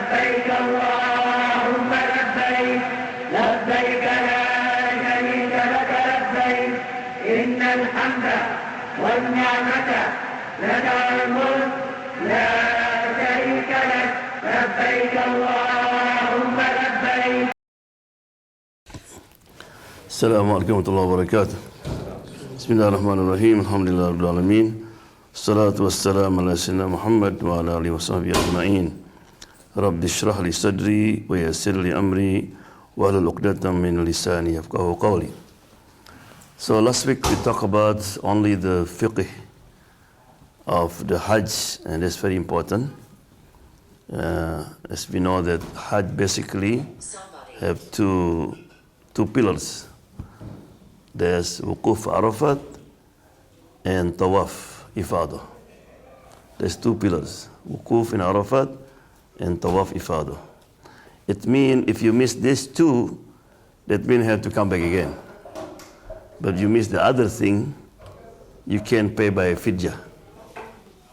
لبيك اللهم لبيك لبيك لا شريك لك لبيك إن الحمد والنعمة لك الملك لا شريك لك لبيك اللهم لبيك. السلام عليكم ورحمة الله وبركاته. بسم الله الرحمن الرحيم. الحمد لله رب العالمين. الصلاة والسلام على سيدنا محمد وعلى آله وصحبه أجمعين. رب اشرح لي صدري ويسر لي أمري واحلل عقدة من لساني يفقهوا قولي. So last week we talked about only the fiqh of the Hajj, and that's very important. As we know that Hajj basically have two pillars. There's Wuquf Arafat and Tawaf Ifadah. There's two pillars, Wuquf in Arafat and Tawaf Ifadah. It means if you miss these two, that means you have to come back again. But you miss the other thing, you can pay by fidya.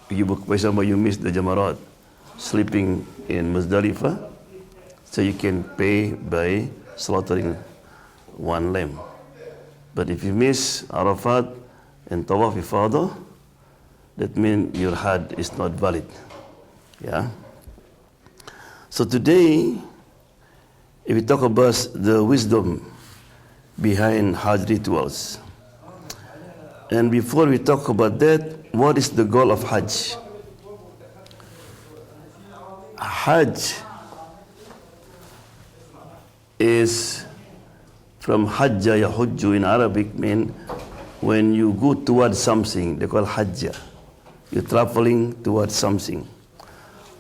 For example, you miss the Jamarat, sleeping in Muzdalifah, so you can pay by slaughtering one lamb. But if you miss Arafat and Tawaf Ifadah, that means your Hajj is not valid. Yeah. So today, if we talk about the wisdom behind Hajj rituals, and before we talk about that, what is the goal of Hajj? Hajj is from Hajja Yahujju in Arabic, mean when you go towards something, they call Hajja. You're traveling towards something.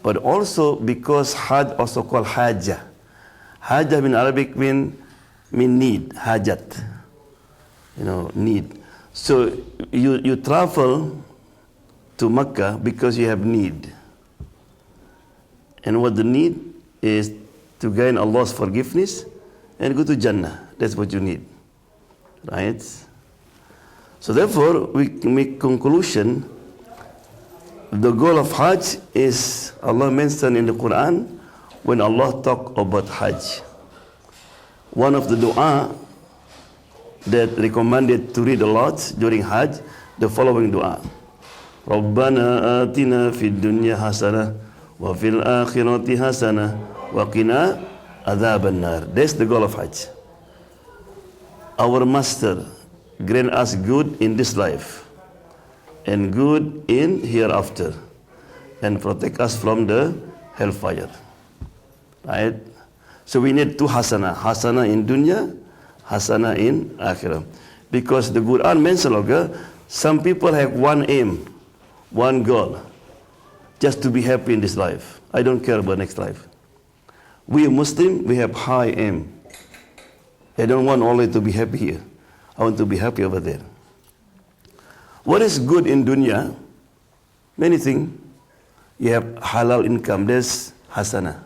But also because Hajj also called Hajja. Hajja in Arabic mean need, Hajat. Need. So you travel to Mecca because you have need. And what the need is to gain Allah's forgiveness and go to Jannah. That's what you need, right? So therefore, we can make conclusion. The goal of Hajj is Allah mentioned in the Quran when Allah talk about Hajj. One of the dua that recommended to read a lot during Hajj, the following dua: Rabbana atina fid dunya hasanah wa fil akhirati hasanah wa qina adzaban nar. That's the goal of Hajj. Our Master grant us good in this life and good in hereafter, and protect us from the hellfire. Right? So we need two hasana. Hasana in dunya, hasana in akhirah. Because the Quran mentions, some people have one aim, one goal, just to be happy in this life. I don't care about next life. We Muslim, we have high aim. I don't want only to be happy here. I want to be happy over there. What is good in dunya? Many things. You have halal income, that's hasana.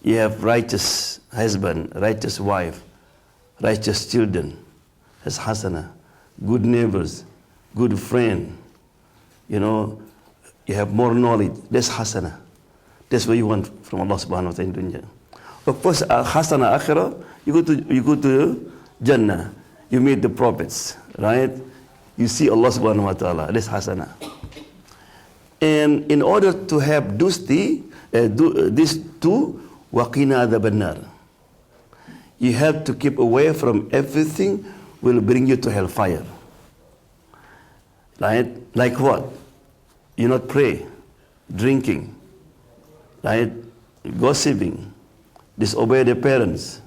You have righteous husband, righteous wife, righteous children, that's hasana. Good neighbors, good friend. You have more knowledge, that's hasana. That's what you want from Allah subhanahu wa ta'ala in dunya. Of course, hasana akhirah, you go to Jannah. You meet the prophets, right? You see Allah subhanahu wa ta'ala. That's hasana. And in order to have these two, waqina adhaban nar, you have to keep away from everything will bring you to hellfire. Right? Like what? You not pray, drinking, right? Gossiping, disobey the parents.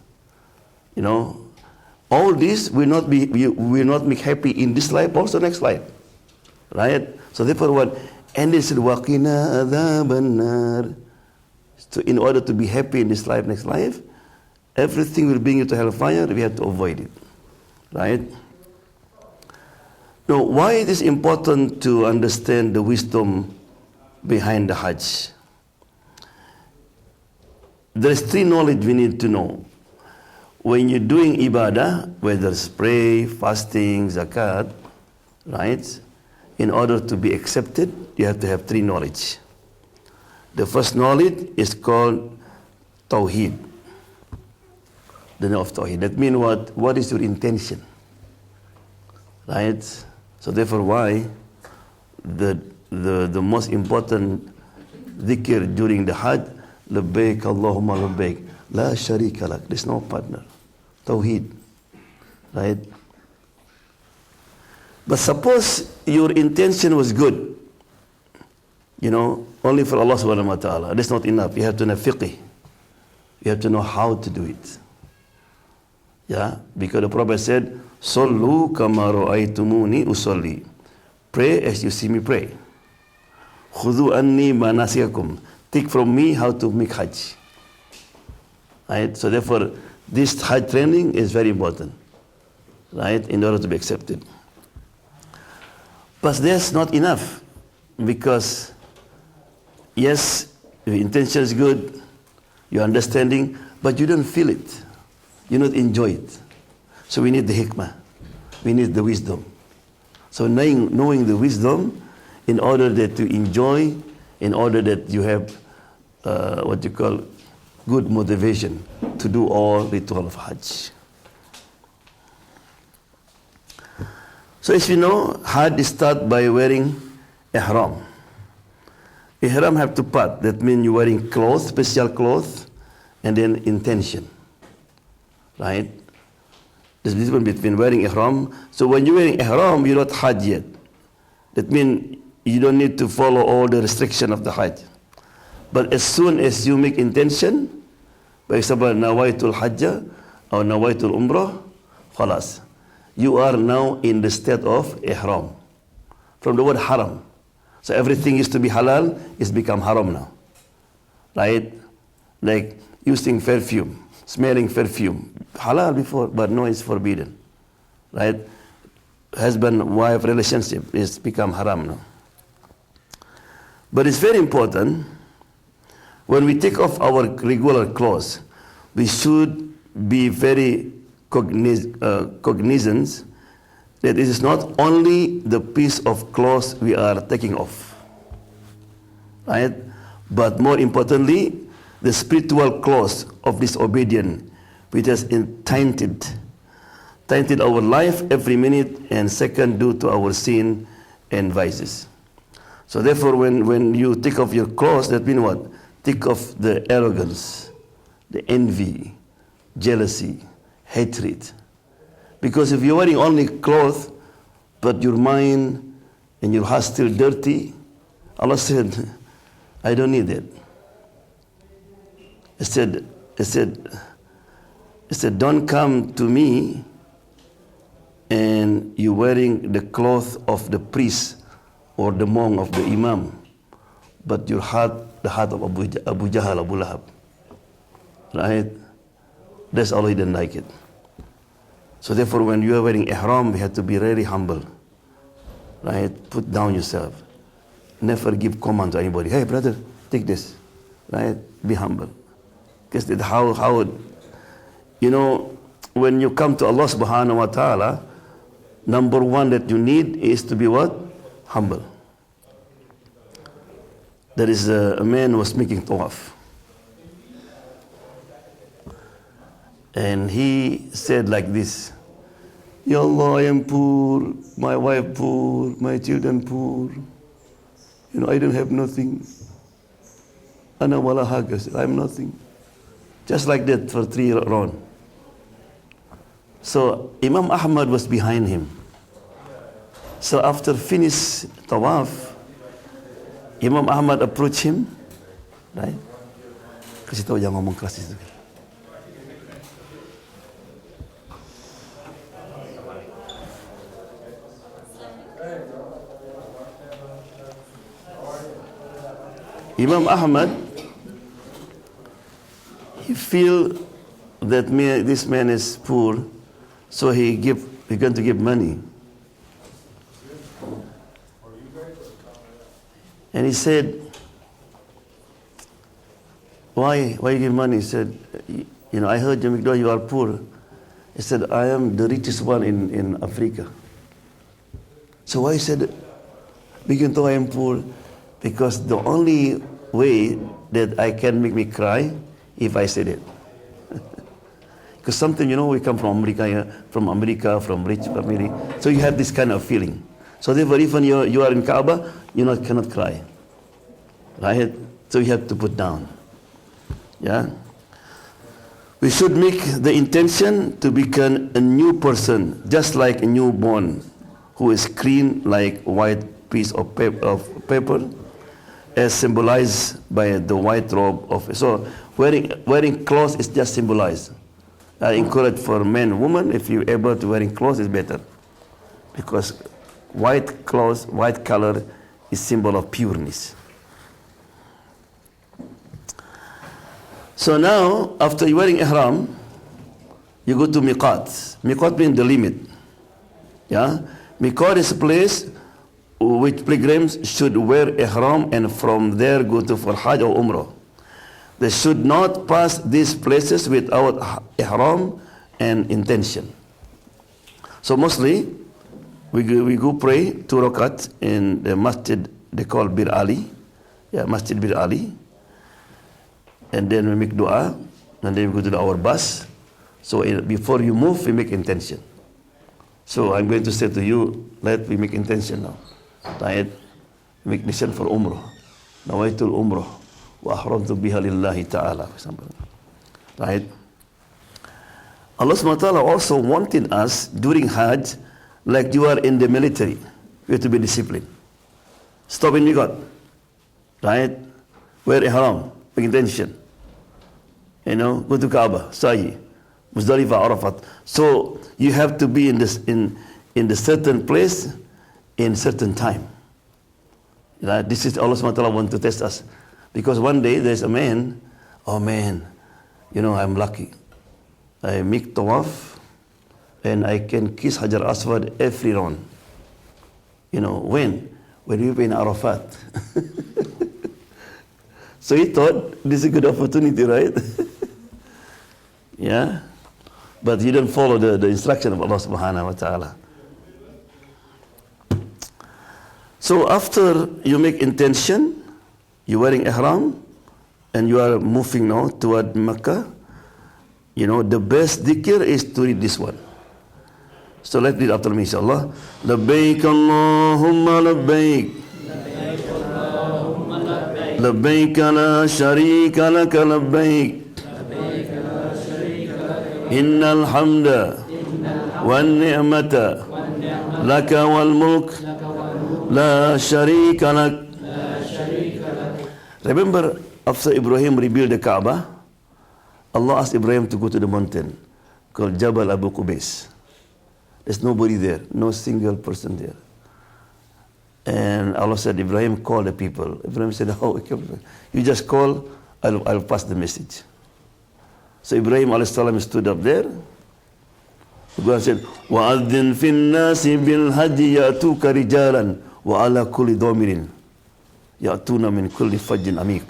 All this will not make happy in this life, also next life, right? So therefore, what? And they said, "Waqina adhaban nar." So in order to be happy in this life, next life, everything will bring you to hellfire. We have to avoid it, right? Now, why it is important to understand the wisdom behind the Hajj? There is three knowledge we need to know. When you're doing ibadah, whether it's pray, fasting, zakat, right? In order to be accepted, you have to have three knowledge. The first knowledge is called Tawheed. The knowledge of Tawheed. That means what? What is your intention? Right? So therefore why the most important dhikr during the Hajj, Labbaik Allahumma Labbaik, La Sharika Lak, there's no partner. Tawheed. Right? But suppose your intention was good, only for Allah subhanahu wa ta'ala. That's not enough. You have to know fiqh. You have to know how to do it. Yeah? Because the Prophet said, Sallu kama ra'aytumuni usalli. Pray as you see me pray. Khudhu anni manasikakum. Take from me how to make Hajj. Right? So therefore, this Hajj training is very important. Right? In order to be accepted. But that's not enough. Because, yes, your intention is good, your understanding, but you don't feel it. You don't enjoy it. So we need the hikmah. We need the wisdom. So knowing the wisdom in order that to enjoy, in order that you have what you call good motivation to do all ritual of Hajj. So as you know, Hajj start by wearing ihram. Ihram have two parts. That means you're wearing clothes, special clothes, and then intention. Right? There's a difference between wearing ihram. So when you're wearing ihram, you're not Hajj yet. That means you don't need to follow all the restriction of the Hajj. But as soon as you make intention, for example, Nawaitul Hajjah or Nawaitul Umrah, khalas. You are now in the state of ihram. From the word haram. So everything used to be halal, it's become haram now. Right? Like using perfume, smelling perfume. Halal before, but no, it's forbidden. Right? Husband-wife relationship is become haram now. But it's very important, when we take off our regular clothes, we should be very cognizant that it is not only the piece of clothes we are taking off, right? But more importantly, the spiritual clothes of disobedience, which has tainted our life every minute and second due to our sin and vices. So therefore, when you take off your clothes, that means what? Take off the arrogance, the envy, jealousy, hatred. Because if you're wearing only clothes, but your mind and your heart still dirty, Allah said, I don't need it. He said, don't come to me and you're wearing the cloth of the priest or the monk of the imam, but your heart, the heart of Abu Jahal, Abu Lahab. Right? That's Allah didn't like it. So therefore, when you are wearing ihram, we have to be really humble. Right? Put down yourself. Never give command to anybody. Hey, brother, take this. Right? Be humble. Because that's how, when you come to Allah subhanahu wa ta'ala, number one that you need is to be what? Humble. There is a man who was making tawaf. And he said like this, Ya Allah, I am poor, my wife poor, my children poor. I don't have nothing. Ana wala haga, I'm nothing. Just like that for 3 rounds. So Imam Ahmad was behind him. So after finish tawaf, Imam Ahmad approached him, right? Kasih tahu jangan ngomong keras itu. Imam Ahmad, he feel that this man is poor, so he going to give money. And he said, why you give money? He said, I heard you are poor. He said, I am the richest one in Africa. So why he said, begin to I am poor? Because the only way that I can make me cry if I said it. Because sometimes, we come from America, from rich family, so you have this kind of feeling. So therefore, even you are in Kaaba, cannot cry, right? So you have to put down. Yeah. We should make the intention to become a new person, just like a newborn, who is clean like white piece of paper, as symbolized by the white robe of. So wearing clothes is just symbolized. I encourage for men, women, if you're able to wearing clothes is better, because white clothes, white color is symbol of pureness. So now, after you wearing ihram, you go to miqat. Miqat means the limit. Yeah, miqat is a place which pilgrims should wear ihram and from there go to for Hajj or Umrah. They should not pass these places without ihram and intention. So mostly, we go pray 2 rakat in the masjid they call Bir Ali. Yeah, Masjid Bir Ali. And then we make dua, and then we go to our bus. So before you move, we make intention. So I'm going to say to you, let we make intention now. Right? Make intention for Umrah. Nawaitul Umrah. Wa ahramtu biha lillahi ta'ala. Right? Allah SWT also wanted us during Hajj, like you are in the military, you have to be disciplined. Stop in miqat. Right? Wear ihram. Make intention. Go to Kaaba, Sa'i, Muzdalifah, Arafat. So you have to be in the certain place in certain time. This is Allah SWT want to test us. Because one day there's a man, oh man, I'm lucky. I make tawaf and I can kiss Hajar Aswad every round. When we were in Arafat. So he thought this is a good opportunity, right? Yeah, but you don't follow the instruction of Allah subhanahu wa ta'ala. So after you make intention, you're wearing ihram, and you are moving now toward Mecca, the best dhikr is to read this one. So let's read after me, inshallah. Labbaik Allahumma labbaik. Labbaik la sharika laka labbaik. إن الحمد والنعمة لك والملك لا شريك لك. Remember, after Ibrahim rebuilt the Kaaba, Allah asked Ibrahim to go to the mountain called Jabal Abu Qubais. There's nobody there, no single person there. And Allah said, Ibrahim, call the people. Ibrahim said, you just call, I'll pass the message. So Ibrahim a.s. stood up there. God said, وَأَذِّنْ فِي النَّاسِ بِالْحَجِّ يَأْتُوكَ رِجَالًا وَعَلَى كُلِّ ضَامِرٍ يَأْتُونَ مِنْ كُلِّ فَجٍّ عَمِيقٍ.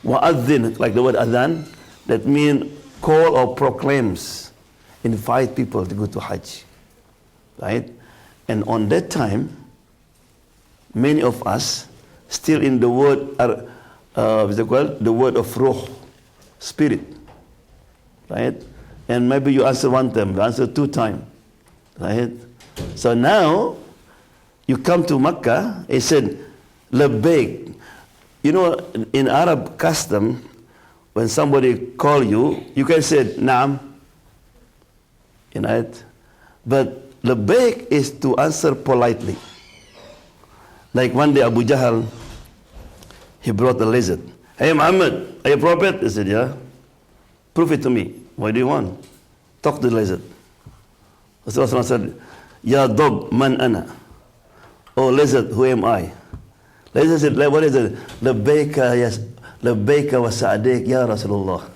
وَأَذِّنْ, like the word adhan, that means call or proclaims, invite people to go to Hajj. Right? And on that time, many of us still in the word, the word of ruh, spirit. Right? And maybe you answer one time, you answer 2 times. Right? So now, you come to Makkah, it said, Labbaik. In Arab custom, when somebody call you, you can say, Naam. Right? But Labbaik is to answer politely. Like one day Abu Jahl, he brought a lizard. Hey Muhammad, are you a prophet? He said, yeah. Prove it to me. What do you want? Talk to the lizard. Rasulullah said, Ya dog, man ana. Oh lizard, who am I? Lizard said, what is it? Labbaika wa sa'adik, ya Rasulullah.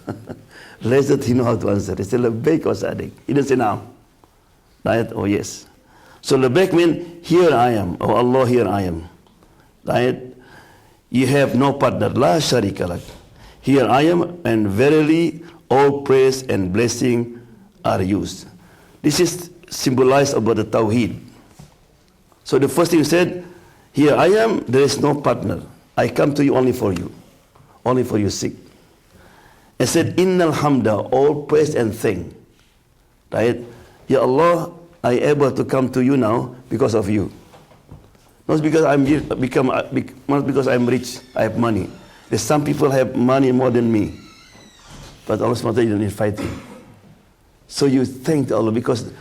Lizard, he know how to answer. He said, Labbaika wa sa'adik. He didn't say now. Right? Oh yes. So labbaik means, here I am. Oh Allah, here I am. Right? You have no partner. La sharika lak. Here I am, and verily all praise and blessing are used. This is symbolized about the Tawheed. So the first thing he said, here I am, there is no partner. I come to you only for you, only for your sake. I said, Innal hamda, all praise and thank. Right? Ya Allah, I able to come to you now because of you. Not because not because I'm rich, I have money. There's some people have money more than me. But Allah SWT didn't invite you. So you thank Allah because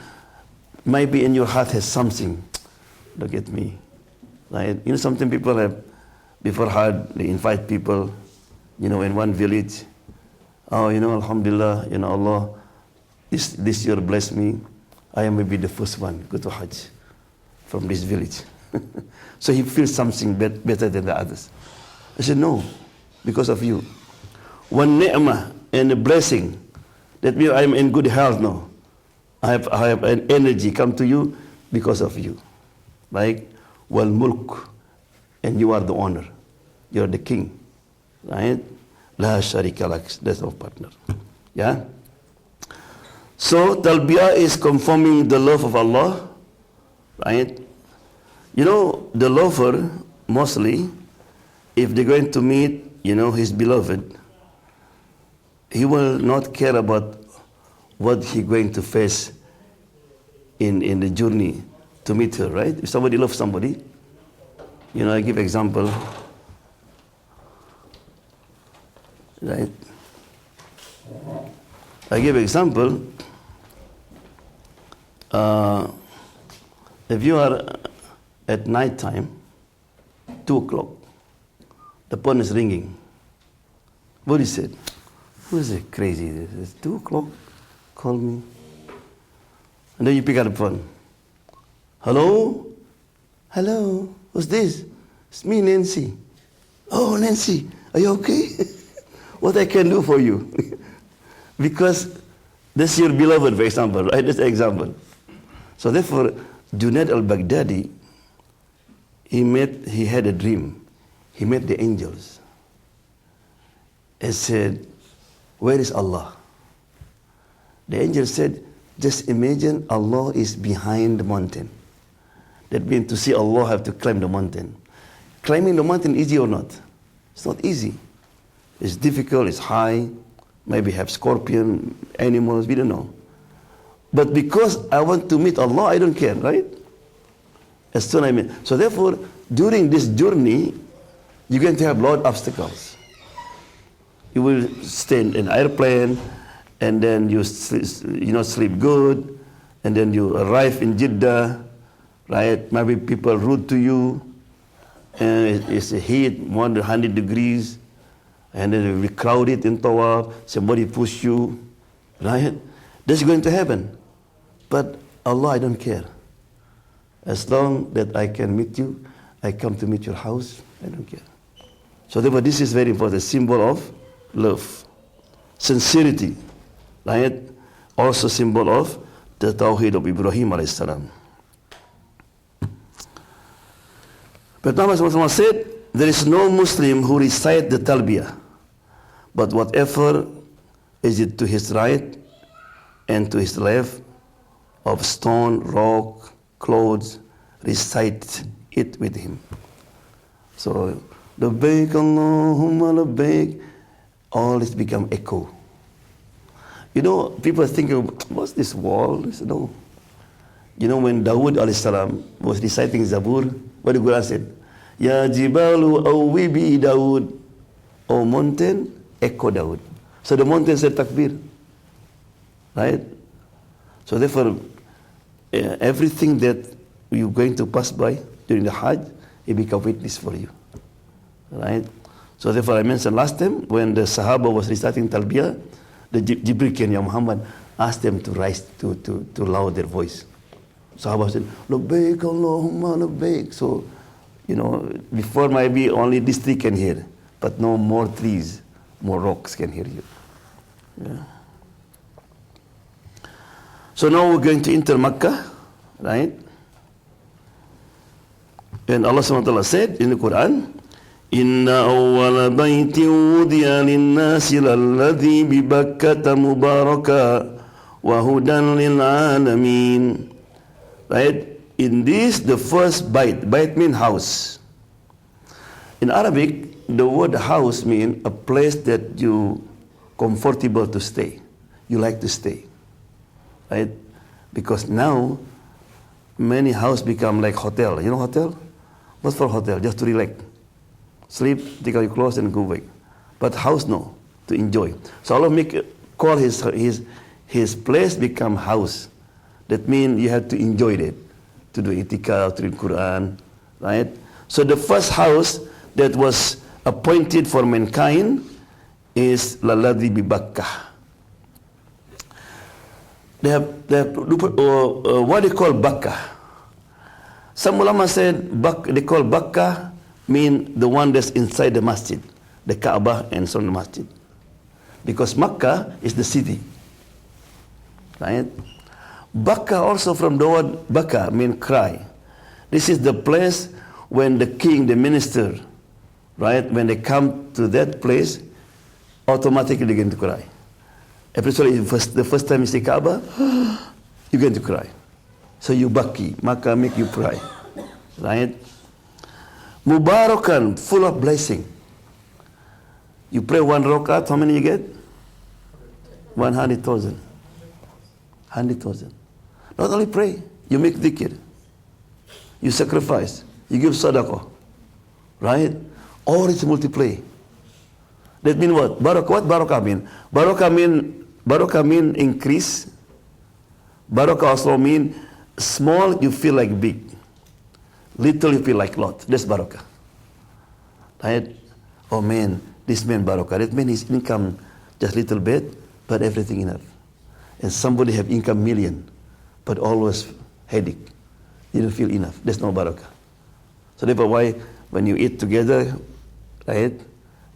maybe in your heart has something. Look at me. Right? You know, something people have, before Hajj, they invite people, you know, in one village. Oh, you know, Alhamdulillah, you know, Allah, this year bless me. I am maybe the first one go to Hajj from this village. So he feels something better than the others. I said, no, because of you. One ni'mah and a blessing. That means I am in good health now. I have an energy come to you because of you. Like, wal mulk, and you are the owner. You are the king. Right? La sharika lak, that's our partner. Yeah? So, talbiyah is confirming the love of Allah. Right? You know, the lover, mostly, if they're going to meet, you know, his beloved, he will not care about what he's going to face in the journey to meet her, right? If somebody loves somebody, you know, I give example, right? I give example, if you are at night time, 2 o'clock, the phone is ringing. What is it? Who is it crazy? It's 2 o'clock, call me. And then you pick up the phone. Hello? Hello? Who's this? It's me, Nancy. Oh, Nancy, are you okay? What I can do for you? Because that's your beloved, for example, right? That's an example. So therefore, Junaid al-Baghdadi, he had a dream. He met the angels and said, where is Allah? The angel said, just imagine Allah is behind the mountain. That means to see Allah have to climb the mountain. Climbing the mountain easy or not? It's not easy. It's difficult, it's high, maybe have scorpion, animals, we don't know. But because I want to meet Allah, I don't care, right? As soon as I meet. So therefore, during this journey, you're going to have a lot of obstacles. You will stay in an airplane, and then you sleep good, and then you arrive in Jeddah, right? Maybe people rude to you, and it's a heat, more than 100 degrees, and then you'll be crowded in Tawaf, somebody push you, right? That's going to happen. But Allah, I don't care. As long that I can meet you, I come to meet your house, I don't care. So therefore, this is very important, symbol of love, sincerity, right? Also symbol of the Tawheed of Ibrahim alayhi salam. But Muhammad said, there is no Muslim who recite the talbiyah, but whatever is it to his right and to his left of stone, rock, clothes, recite it with him. So, labbaik Allahumma labbaik, all this become echo. You know, people think, what's this wall? No. You know, when Dawood alayhi salam was reciting Zabur, what the Quran said? Ya jibalu awwibi Dawood. O mountain, echo Dawood. So the mountain said takbir. Right? So therefore, everything that you're going to pass by during the Hajj, it become witness for you. Right? So therefore, I mentioned last time, when the Sahaba was reciting Talbiyah, the Jibril came, Ya Muhammad, asked them to rise, to lower their voice. Sahaba said, Labbaik Allahumma labbaik. So, you know, before maybe only this tree can hear, but no more trees, more rocks can hear you. Yeah. So now we're going to enter Makkah, right? And Allah SWT said in the Quran, Inna awwala baytin wudiya linnasi lalladhi bibakkata mubaraka wa hudan lil alamin. Right? In this, the first bait means house. In Arabic, the word house means a place that you comfortable to stay. You like to stay, right? Because now many houses become like hotel. You know hotel? What's for hotel? Just to relax, sleep, take out your clothes and go back. But house no, to enjoy. So Allah call his place become house. That means you have to enjoy it, to do itikaf, to read Quran, right? So the first house that was appointed for mankind is Lalladhi bi Bakkah. They have what they call Bakkah. Some ulama said they call Bakkah mean the one that's inside the masjid, the Kaaba and so on the masjid. Because Makkah is the city, right? Bakkah also from the word Baka mean cry. This is the place when the king, the minister, right, when they come to that place, automatically they begin to cry. Especially the first time you see Kaaba, you begin to cry. So you baki, Makkah make you cry, right? Mubarakan, full of blessing. You pray one rakat, how many you get? 100,000. 100,000. Not only pray, you make dhikr, you sacrifice, you give sadaqah, right? Or it's multiply. That means what? Barakah. What barakah mean? Barakah mean increase. Barakah also mean small you feel like big, little you feel like lot. That's barakah, right? Oh man, this man barakah. That means his income just little bit, but everything enough. And somebody have income million, but always headache. You don't feel enough. There's no barakah. So therefore why when you eat together, right,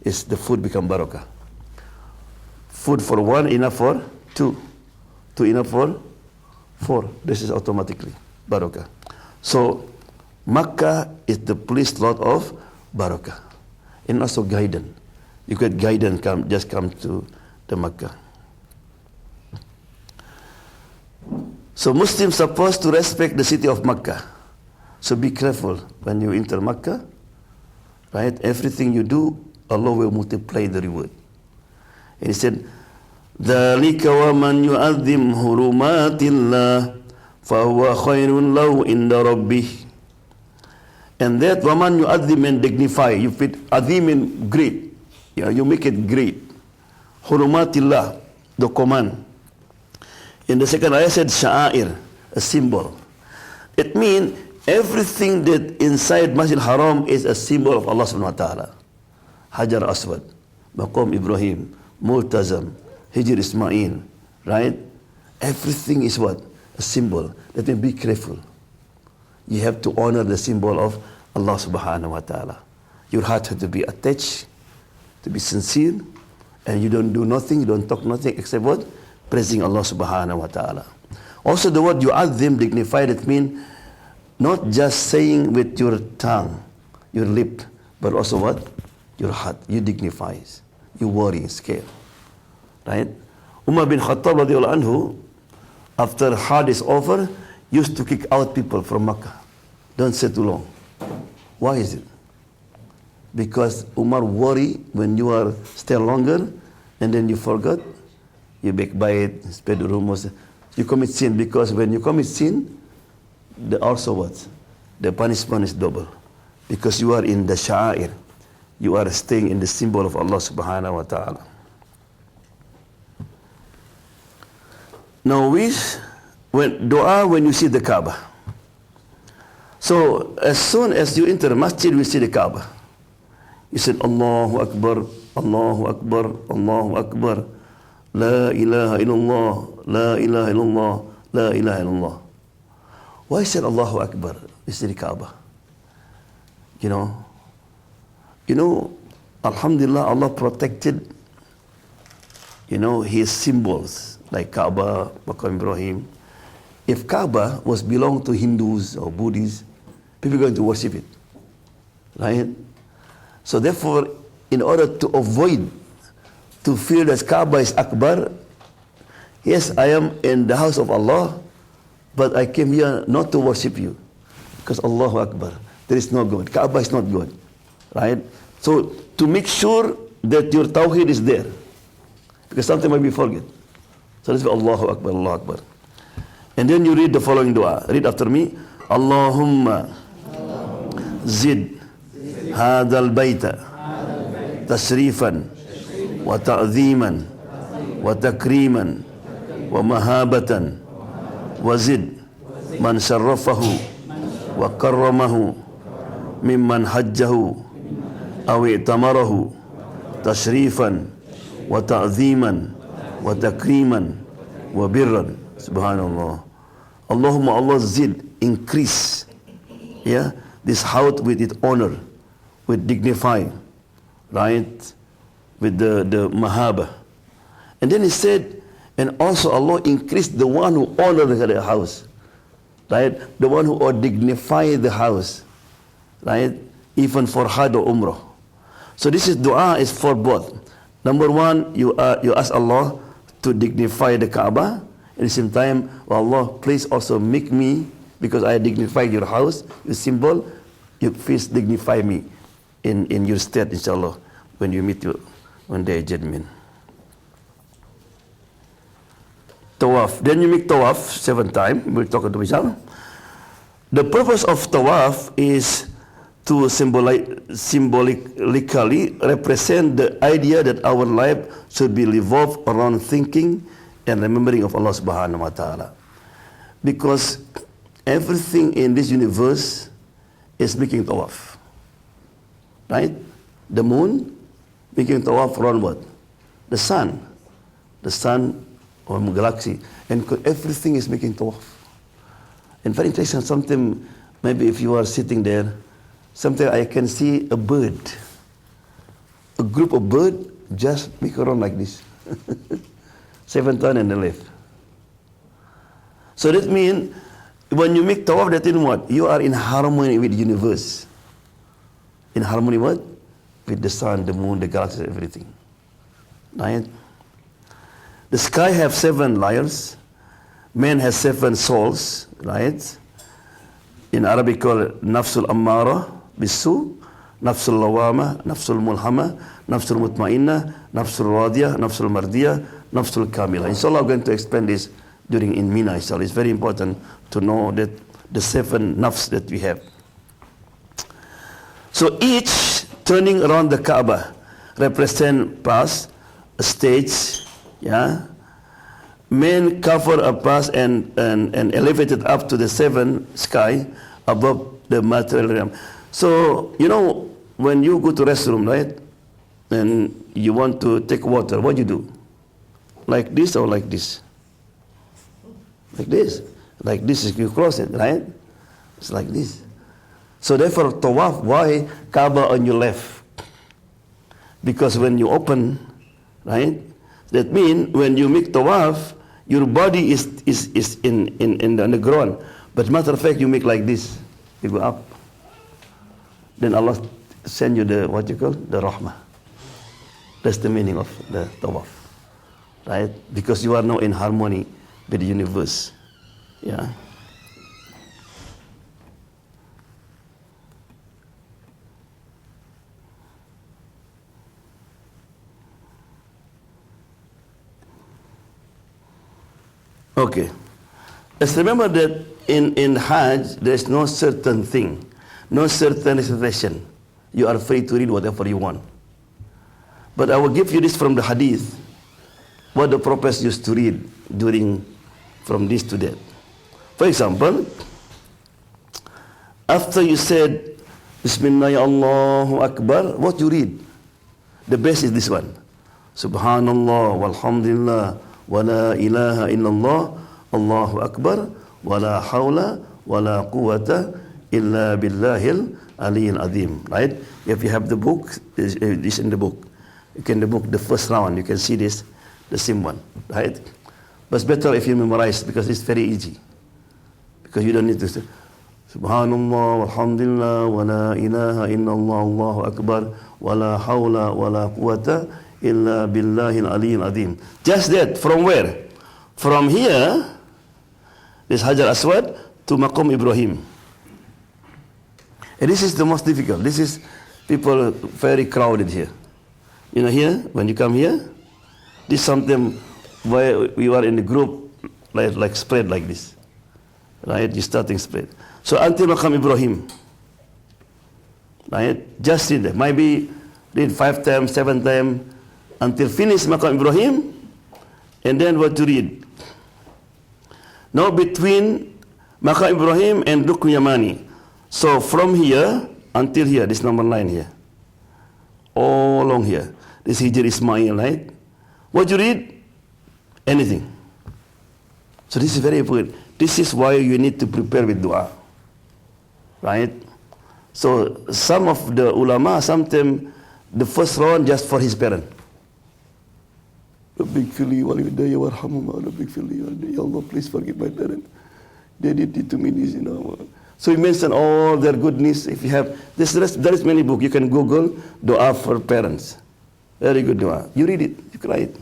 is the food become barakah. Food for one enough for two. Two enough for four. This is automatically barakah. So Makkah is the place lot of barakah. And also guidance. You get guidance come to the Makkah. So Muslims are supposed to respect the city of Makkah. So be careful when you enter Makkah, right? Everything you do, Allah will multiply the reward. And he said, ذَلِكَ وَمَنْ يُعَظِّمْ هُرُمَاتِ اللَّهِ فَهُوَ خَيْرٌ لَهُ عِنْدَ رَبِّهِ. And that وَمَنْ يُعَظِّمْ and dignify. You fit azim in great. You make it great. Hurumatillah, the command. In the second ayah said sha'air, a symbol. It means everything that inside Masjid Haram is a symbol of Allah subhanahu wa ta'ala. Hajar Aswad, Maqam Ibrahim, Multazam, Hijr Ismail, right? Everything is what? A symbol. That means be careful. You have to honor the symbol of Allah subhanahu wa ta'ala. Your heart has to be attached, to be sincere, and you don't do nothing, you don't talk nothing except what? Praising Allah subhanahu wa ta'ala. Also the word yu'adhim, dignified, it means not just saying with your tongue, your lip, but also what? Your heart. You dignifies. You worry, scared. Right? Umar bin Khattab radiallahu anhu, after Hajj is over, used to kick out people from Makkah. Don't stay too long. Why is it? Because Umar worry when you are stay longer and then you forgot, you backbite, spread rumors, you commit sin. Because when you commit sin, also what? The punishment is double. Because you are in the sha'air. You are staying in the symbol of Allah subhanahu wa ta'ala. Now when you see the Kaaba. So as soon as you enter the masjid, we see the Kaaba. You said Allahu Akbar, Allahu Akbar, Allahu Akbar. La ilaha illallah, la ilaha illallah, la ilaha illallah. Why said Allahu Akbar? We see the Kaaba. You know, Alhamdulillah, Allah protected, His symbols, like Kaaba, Maqam Ibrahim. If Kaaba was belong to Hindus or Buddhists, people are going to worship it, right? So therefore, in order to avoid to feel that Kaaba is Akbar, yes, I am in the house of Allah, but I came here not to worship you, because Allahu Akbar, there is no God. Kaaba is not God, right? So to make sure that your tawheed is there, because sometimes maybe forget. So let's go Allahu Akbar, Allahu Akbar. And then you read the following dua. Read after me. Allahumma zid hadal bayta tasrifan wa ta'ziman wa takriman wa mahabatan wa zid man sharrafahu wa karramahu mimman hajjahu aw i'tamarahu tashrifan wa ta'ziman wa takriman wa birran. Subhanallah. Allahumma Allah zid, increase, yeah, this house with its honor, with dignify, right, with the mahaba. And then he said, and also Allah increased the one who honor the house, right, the one who dignify the house, right, even for Hajj or Umrah. So this is dua is for both. Number one, you ask Allah to dignify the Kaaba. At the same time, oh Allah, please also make me, because I dignified your house, your symbol, you please dignify me in your state, inshallah, when you meet you one day, Redmond. Tawaf. Then you make tawaf 7 times. We'll talk about inshallah. The purpose of tawaf is to symbolically represent the idea that our life should be revolved around thinking and remembering of Allah subhanahu wa ta'ala. Because everything in this universe is making tawaf. Right? The moon making tawaf around what? The sun. The sun or galaxy. And everything is making tawaf. And very interesting, something, maybe if you are sitting there, sometimes I can see a bird. A group of birds just make around like this. 7 times and the left. So that means when you make tawaf, that means what? You are in harmony with the universe. In harmony what? With the sun, the moon, the galaxies, everything. Right? The sky have 7 layers. Man has 7 souls, right? In Arabic called Nafsul Ammara Bisu, Nafsul Lawama, Nafsul Mulhama, Nafsul Mutmainna, Nafsul Radiyah, Nafsul Mardiyah, Nafsul Kamila. Inshallah, I'm going to explain this during in Mina. Inshallah, it's very important to know that the 7 nafs that we have. So each turning around the Kaaba represent past, a stage, yeah. Men cover a path and elevated up to the 7 sky above the material realm. So, you know, when you go to restroom, right, and you want to take water, what do you do? Like this or like this? Like this. Like this is you cross it, right? It's like this. So therefore, tawaf, why Kaaba on your left? Because when you open, right, that means when you make tawaf, your body is on the ground. But matter of fact, you make like this. You go up. Then Allah send you the, what you call, the rahmah. That's the meaning of the tawaf. Right? Because you are now in harmony with the universe. Yeah. Okay. Let's remember that in Hajj, there is no certain thing, no certain reservation. You are free to read whatever you want. But I will give you this from the hadith, what the prophets used to read during, from this to that. For example, after you said, Bismillah Allahu Akbar, what you read? The best is this one. Subhanallah, walhamdulillah, wa la ilaha illallah, Allahu Akbar, wa la hawla, wa la quwwata, illa billahil aliyyil azim. Right? If you have the book, this in the book. You can the book, the first round, you can see this, the same one. Right? But it's better if you memorize, because it's very easy. Because you don't need to say, Subhanallah, walhamdulillah, wa la ilaha illallah, Allahu Akbar, wa la hawla, wa la quwwata, illa billahil aliyyil azim. Just that, from where? From here, this Hajar Aswad to Maqam Ibrahim. And this is the most difficult. This is people very crowded here. You know, here, when you come here, this something where we are in a group, like spread like this. Right? You starting spread. So until Maqam Ibrahim. Right? Just read it. Maybe read 5 times, 7 times, until finish Maqam Ibrahim, and then what to read. Now between Maqam Ibrahim and Rukn Yamani. So from here until here, this number line here. All along here. This Hijr Ismail, right? What you read? Anything. So this is very important. This is why you need to prepare with dua. Right? So some of the ulama, sometimes the first round just for his parent. Rabbik fili walidayya warhamhuma, Rabbik fili walidayya, Ya Allah, please forgive my parents. They did it to me this, you know. So he mentioned all their goodness. If you have this, there is many books. You can Google dua for parents. Very good dua. You read it, you cry it.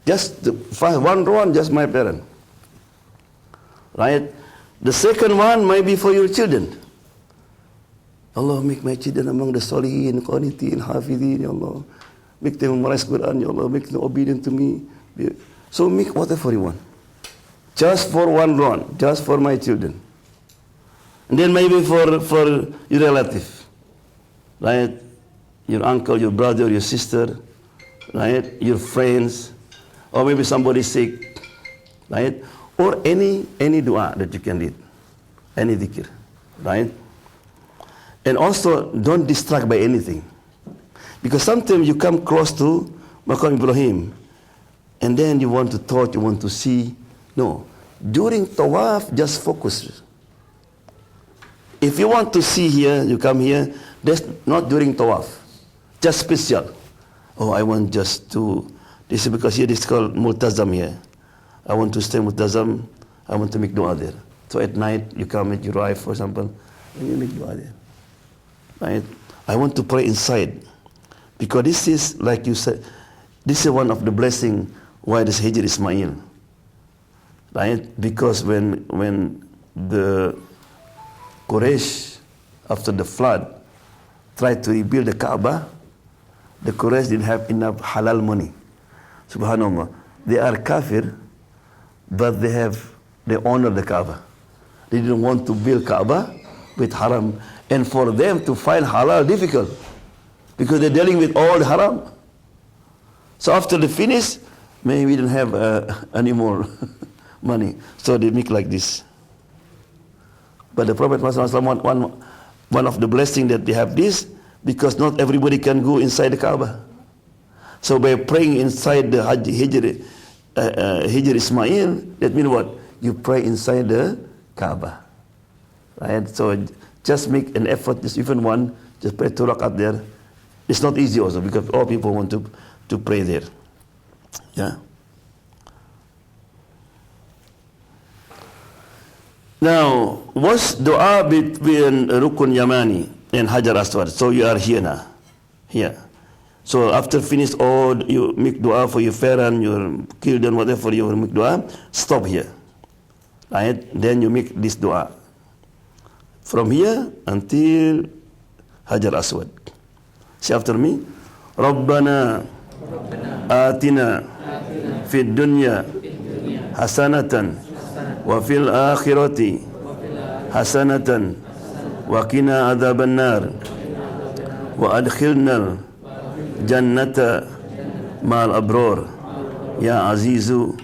Just one round, just my parent. Right? The second one might be for your children. Allah, make my children among the Salihin, Qanitin, Hafidhin, Ya Allah. Make them memorize Quran, Ya Allah. Make them obedient to me. So make whatever you want. Just for one round, just for my children. And then maybe for your relative. Right? Your uncle, your brother, your sister. Right? Your friends. Or maybe somebody sick. Right? Or any dua that you can read. Any dhikr. Right? And also, don't distract by anything. Because sometimes you come close to Maqam Ibrahim, and then you want to touch, you want to see. No. During tawaf, just focus. If you want to see here, you come here, that's not during tawaf. Just special. Oh, I want just to, this is because here this is called multazam here. I want to stay multazam, I want to make dua there. So at night, you come with your wife, for example, and you make dua there. Right? I want to pray inside. Because this is, like you said, this is one of the blessings why this Hijr Ismail. Right? Because when the Quraysh, after the flood, tried to rebuild the Kaaba, the Quraysh didn't have enough halal money. Subhanallah. They are kafir, but they honor the Kaaba. They didn't want to build Kaaba with haram. And for them to find halal difficult, because they're dealing with all the haram. So after they finish, maybe we don't have any more money. So they make like this. But the Prophet Muhammad, one of the blessings that they have this, because not everybody can go inside the Kaaba. So by praying inside the Hijr Ismail, that means what? You pray inside the Kaaba. Right? So just make an effort, just even one, just pray 2 rakat there. It's not easy also, because all people want to pray there. Yeah. Now, what's dua between Rukun Yamani and Hajar Aswad? So you are here now. Here. So after finish all, you make dua for your parent, your children, whatever you make dua, stop here. Right? Then you make this dua. From here until Hajar Aswad. Say after me. Rabbana atina fid dunya hasanatan wa fil akhirati hasanatan wa qina adzaban nar wa adkhilna jannata ma'al abrar ya azizu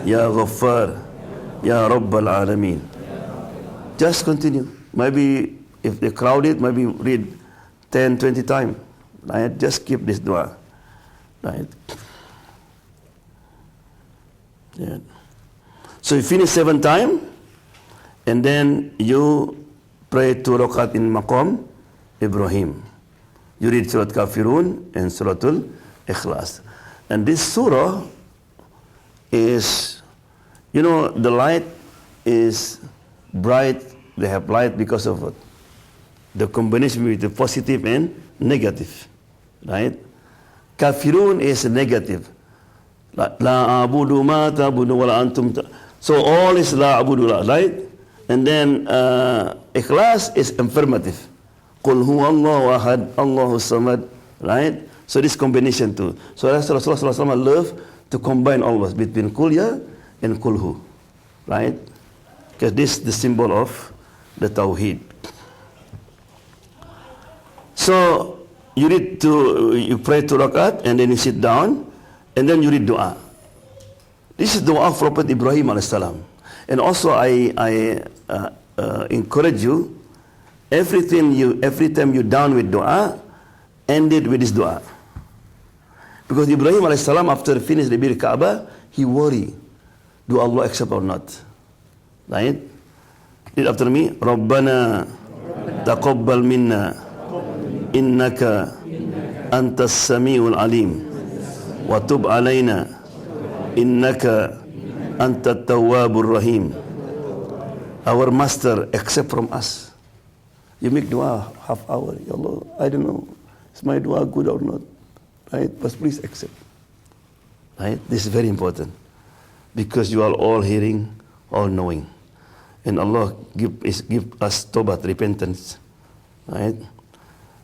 ya ghaffar ya rabbal alamin. Just continue. Maybe if they crowded, maybe read 10, 20 times. Right? Just keep this dua. Right? Yeah. So you finish 7 times, and then you pray 2 rakat in Maqam Ibrahim. You read Surah Kafirun and Suratul Ikhlas. And this surah is, you know, the light is bright. They have light because of the combination with the positive and negative. Right? Kafirun is negative. La abudu ma ta'budu wa la antum. So all is la abudu la, right? And then Ikhlas is affirmative. Qul huwallahu ahad, Allahu samad, right? So this combination too. So Rasulullah SAW loved to combine always between Qul ya and Qul hu, right? Because this is the symbol of the Tawheed. So you pray 2 rakat and then you sit down and then you read dua. This is dua of Prophet Ibrahim alayhis salam. And also I encourage you, every time you down with dua, end it with this dua. Because Ibrahim alayhis salam, after finish the Bir Kaaba, he worry, do Allah accept or not? Right? Read after me. Rabbana taqabbal minna innaka antas samiul alim wa tub alayna innaka antat tawwabur rahim. Our master, accept from us. You make dua half hour. Ya Allah, I don't know, is my dua good or not? Right? But please accept. Right? This is very important. Because you are all hearing, all knowing. And Allah give us tawbat, repentance. Right?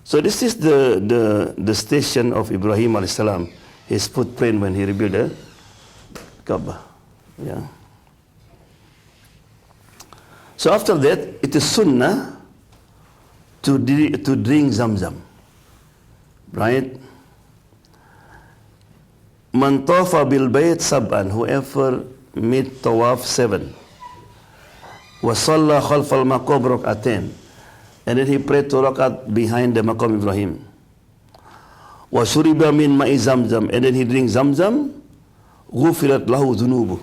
So this is the station of Ibrahim alayhis salam, his footprint when he rebuilt the Kaaba. Yeah. So after that, it is sunnah to drink Zamzam. Right? Man tafa bil bayt sab'an, whoever made tawaf 7. Wa salla khalf al maqam rak'atain, and then he prayed 2 rakat behind the maqam Ibrahim. Wa shuriba min ma'i Zamzam, and then he drink Zamzam. Ghufirat lahu dhunubu,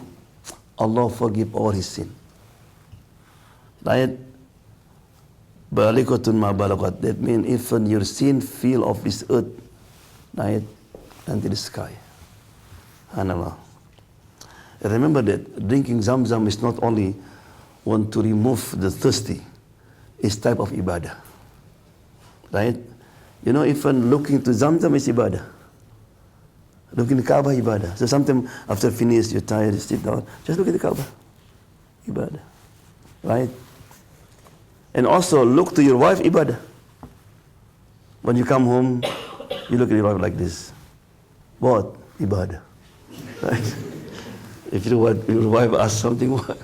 Allah forgive all his sin. Right? Balikatun ma balagat, that means even your sin feel of this earth, right, until the sky. Subhanallah. Remember that drinking Zamzam is not only want to remove the thirsty, it's type of ibadah. Right? You know, even looking to Zamzam is ibadah. Looking at the Kaaba, ibadah. So sometimes after finish, you're tired, you sit down, just look at the Kaaba. Ibadah. Right? And also look to your wife, ibadah. When you come home, you look at your wife like this. What? Ibadah. Right? If your wife asks something, what?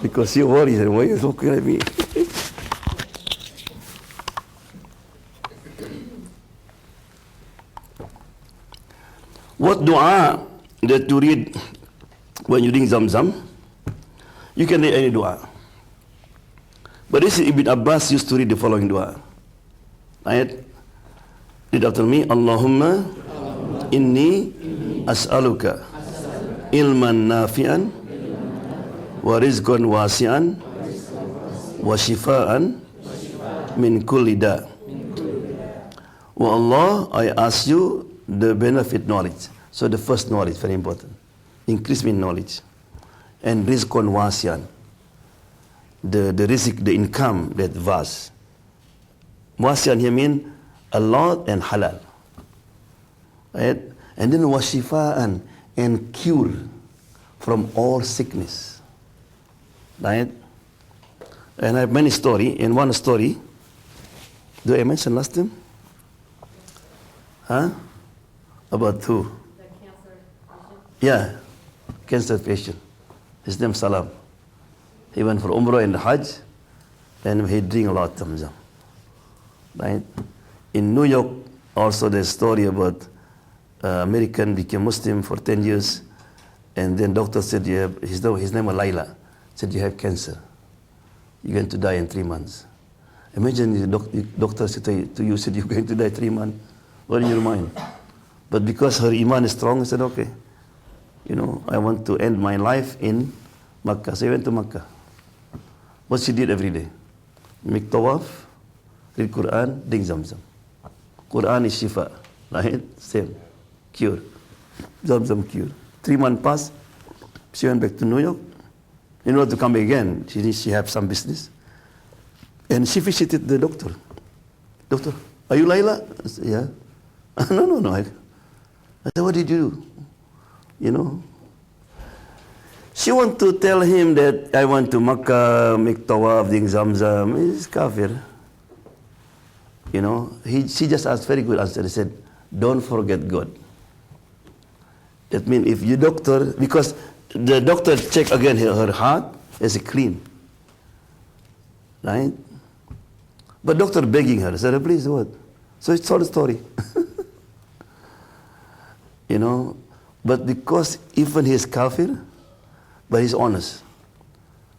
Because you worry, why are you looking at me? What dua that you read when you drink Zamzam? You can read any dua. But this is Ibn Abbas used to read the following dua. Ayat, read after me. Allahumma inni as'aluka ilman nafi'an wa rizqan wasi'an wa shifaan min kulli da. Wa Allah, I ask you the benefit knowledge. So the first knowledge, very important. Increase in knowledge. And rizqan wasi'an. The rizq, the income that vast. Wasi'an here means a lot and halal. Right? And then washifaan, and cure from all sickness. Right? And I have many stories. In one story, do I mention last time? Huh? About who? The cancer patient. Yeah, cancer patient. His name Salam. He went for Umrah and Hajj, and he drink a lot of Zamzam. Right? In New York, also there's a story about American became Muslim for 10 years, and then doctor said, you have, his name was Laila, said you have cancer. You're going to die in 3 months. Imagine the doctor said to you, said you're going to die 3 months. What in your mind? But because her iman is strong, he said, okay, you know, I want to end my life in Makkah. So he went to Makkah. What she did every day? Make tawaf, read Quran, drink Zamzam. Quran is shifa, right? Same. Cure. Zamzam cure. 3 months passed. She went back to New York. In order to come back again, she had some business. And she visited the doctor. Doctor, are you Laila? I said, yeah. No. I said, what did you do? You know? She want to tell him that I went to Makkah, make tawaf, drink Zamzam. He's kafir. She just asked very good answer. He said, don't forget God. That means if you doctor, because the doctor check again her heart is clean. Right? But doctor begging her, said, please what? So it's all the story. But because even he is kafir, but he's honest.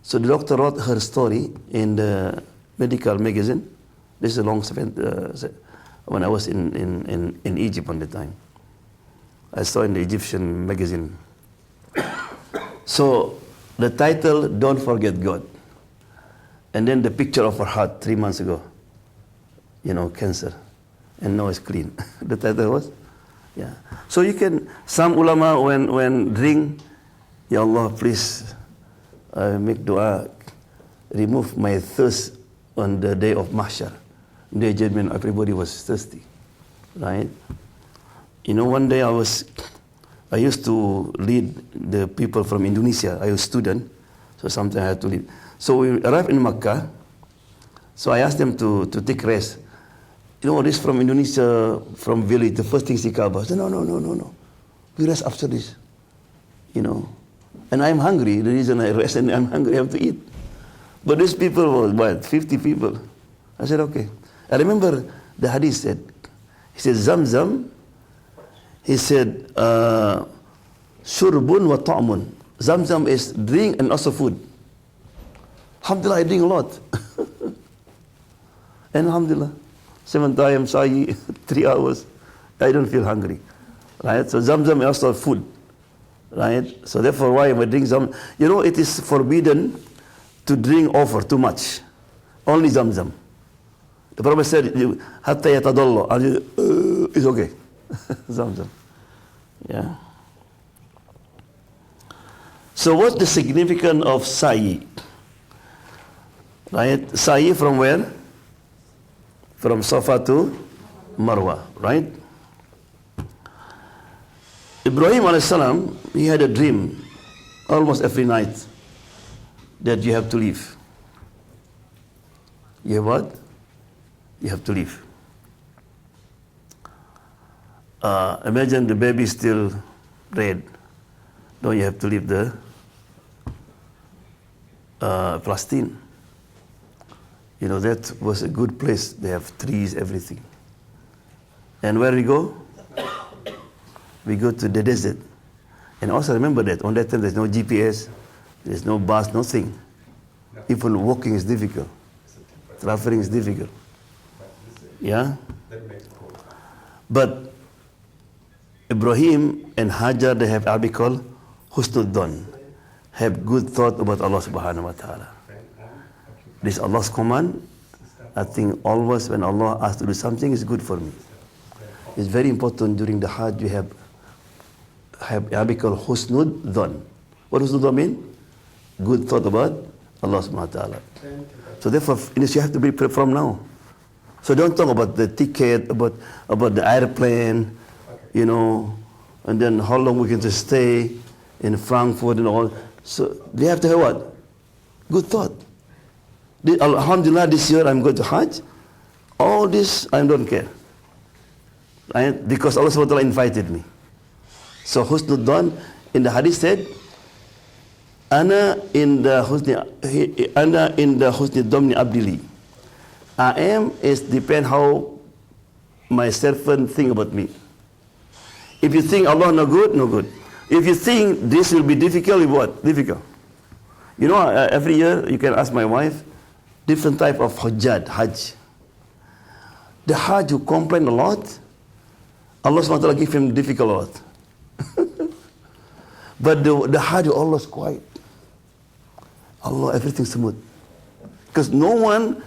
So the doctor wrote her story in the medical magazine. This is a long when I was in Egypt on the time. I saw in the Egyptian magazine. So the title, Don't Forget God. And then the picture of her heart 3 months ago. Cancer. And now it's clean. The title was? Yeah. So you can, some ulama when drink, Ya Allah, please make dua, remove my thirst on the day of mahsyar. The judgment, everybody was thirsty. Right? One day I used to lead the people from Indonesia. I was a student, so sometimes I had to lead. So we arrived in Makkah, so I asked them to take rest. This from Indonesia, from village, the first thing is the Kaaba. I said, no. We rest after this. And I'm hungry. The reason I rest and I'm hungry, I have to eat. But these people were 50 people. I said, okay. I remember the hadith said, he said, Zamzam, he said, Shurbun wa ta'mun. Zamzam is drink and also food. Alhamdulillah, I drink a lot. And Alhamdulillah, 7 times, 3 hours, I don't feel hungry. Right? So Zamzam is also food. Right? So therefore, why I drink Zamzam? It is forbidden to drink over too much. Only Zamzam. The Prophet said, Hatta yatadallah. It's okay. Zamzam. Yeah. So what's the significance of sa'i? Right? Sa'i from where? From Safa to Marwa, right? Ibrahim a.s., he had a dream almost every night that you have to leave. You have what? You have to leave. Imagine the baby is still red. No, you have to leave the Palestine. That was a good place. They have trees, everything. And where we go? We go to the desert. And also remember that on that time there's no GPS, there's no bus, nothing. Even walking is difficult. Traveling is difficult. Yeah? But Ibrahim and Hajar, they have Arabic called Husnud Dhan, have good thought about Allah subhanahu wa ta'ala. This is Allah's command. I think always when Allah asks to do something, it's good for me. It's very important during the Hajj, you have Arabic called Husnud Dhan. What does Husnud Dhan mean? Good thought about Allah subhanahu wa ta'ala. So therefore, you have to be prepared from now. So don't talk about the ticket, about the airplane, and then how long we can just stay in Frankfurt and all. So we have to have what? Good thought. Alhamdulillah, this year I'm going to Hajj. All this, I don't care. Right? Because Allah subhanahu wa ta'ala invited me. So Husnud Dhan, in the hadith said, Ana in the husni dhamni abdili. I am is depend how my servant think about me. If you think Allah no good, no good. If you think this will be difficult, what? Difficult. Every year you can ask my wife, different type of Hajj. The Hajj who complain a lot, Allah subhanahu wa ta'ala give him difficult a lot. But the Hajj who always quiet. Allah, everything smooth. Because no one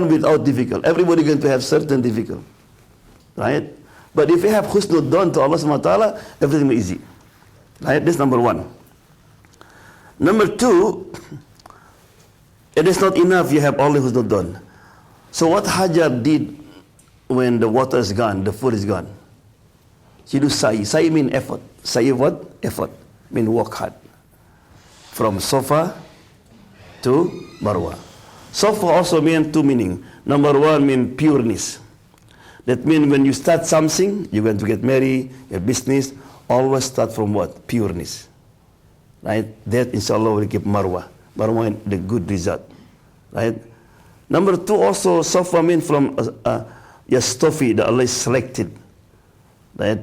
without difficult. Everybody going to have certain difficult. Right? But if you have husnud dhan to Allah subhanahu wa ta'ala, everything is easy. Right? This is number one. Number two, it is not enough you have only husnud dhan. So what Hajar did when the water is gone, the food is gone? She do sa'i. Sa'i mean effort. Sa'i what? Effort. Mean work hard. From Safa to Marwa. Safa also means two meaning. Number one means pureness. That means when you start something, you're going to get married, your business, always start from what? Pureness. Right? That inshallah will give marwah. Marwah the good result. Right? Number two also, Safa means from Yastofi, that Allah is selected. Right?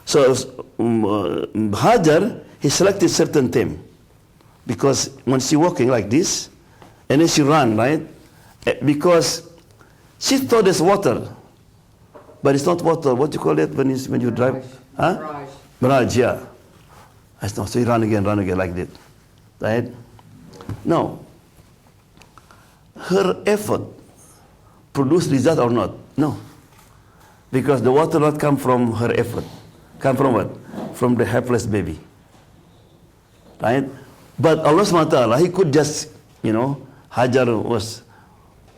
So Hajar, he selected certain time. Because when she walking like this, and then she run, right? Because she thought there's water. But it's not water. What do you call it when you drive? Huh? Mirage. Mirage, yeah. That's not. So you run again like that. Right? No. Her effort produce result or not? No. Because the water not come from her effort. Come from what? From the helpless baby. Right? But Allah SWT, He could just, Hajar was,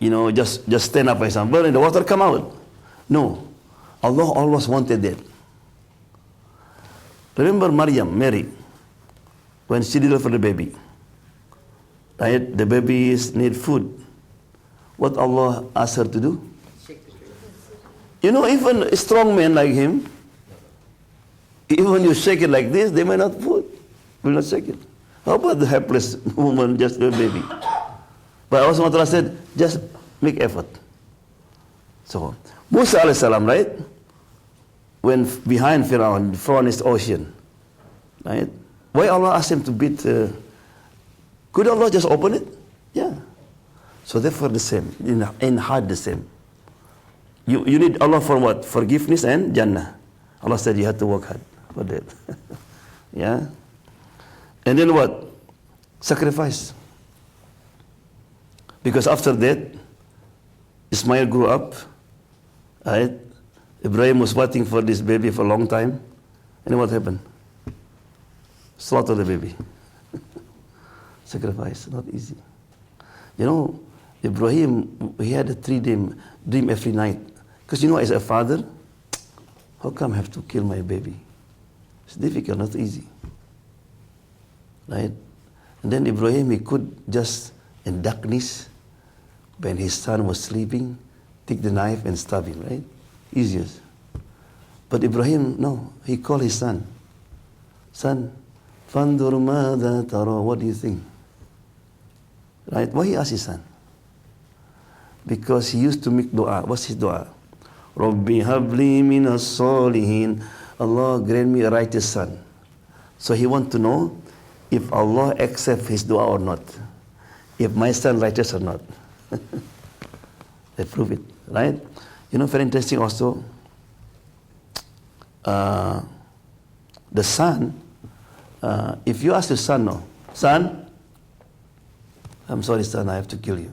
just stand up, for example, and the water come out. No. Allah always wanted that. Remember Mary, when she delivered the baby. Right? The baby need food. What Allah asked her to do? Shake the tree. Even a strong man like him, even when you shake it like this, they may not will not shake it. How about the helpless woman, just a baby? But Allah said, just make effort. So, Musa alayhi salam, right? When behind Pharaoh is ocean, right? Why Allah asked him to beat? Could Allah just open it? Yeah. So therefore the same, in heart the same. You need Allah for what? Forgiveness and Jannah. Allah said you have to work hard for that. Yeah. And then what? Sacrifice. Because after that, Ismail grew up, right? Ibrahim was waiting for this baby for a long time. And what happened? Slaughter the baby. Sacrifice, not easy. Ibrahim, he had a dream every night. Because as a father, how come I have to kill my baby? It's difficult, not easy. Right? And then Ibrahim, he could just, in darkness, when his son was sleeping, take the knife and stab him, right? Easiest. But Ibrahim, no, he called his son. Son, fandur madha tara, what do you think? Right? Why he asked his son? Because he used to make dua. What's his dua? Rabbi habli minas salihin. Allah grant me a righteous son. So he want to know if Allah accept his dua or not. If my son righteous or not. They prove it, right? Very interesting also. The son, if you ask your son, no, son, I'm sorry, son, I have to kill you.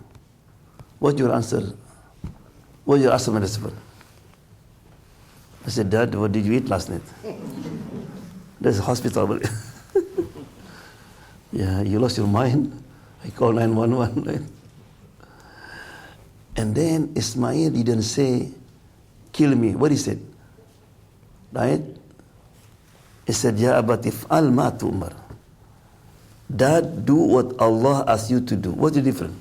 What's your answer? What's your answer, my husband? I said, Dad, what did you eat last night? There's a hospital. Yeah, you lost your mind. I called 911. Right? And then Ismail didn't say, kill me. What he said? Right? He said, Ya abatif al-ma tu'mar. Dad, do what Allah asks you to do. What's the difference?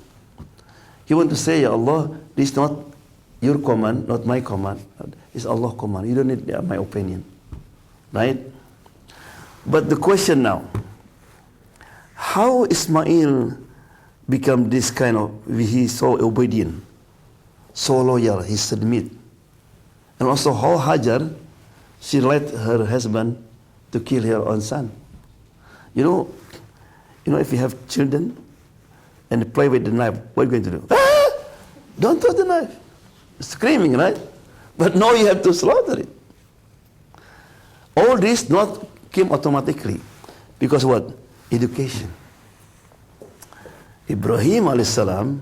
He want to say, Ya Allah, this is not your command, not my command. It's Allah's command. You don't need my opinion. Right? But the question now, how Ismail become this kind of, he's so obedient, so loyal, he submit. And also how Hajar, she let her husband to kill her own son. If you have children and play with the knife, what are you going to do? Ah! Don't touch the knife. Screaming, right? But now you have to slaughter it. All this not came automatically. Because what? Education. Ibrahim alayhi salam,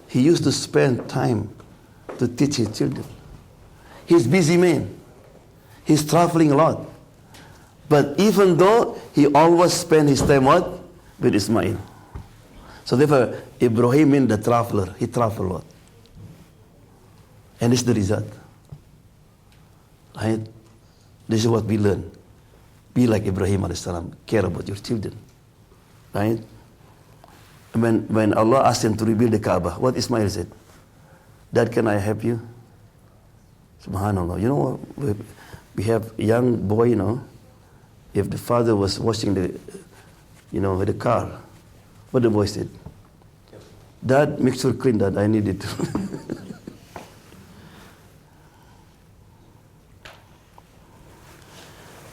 he used to spend time to teach his children. He's a busy man. He's traveling a lot. But even though he always spent his time what? With Ismail. So therefore, Ibrahim means the traveler. He traveled a lot. And this is the result. Right? This is what we learn. Be like Ibrahim alayhi salam. Care about your children. Right? when Allah asked him to rebuild the Kaaba, what Ismail said? Dad, can I help you? Subhanallah. You know, we have a young boy, you know, if the father was washing the car, what the boy said? Dad, make sure clean that, I need it.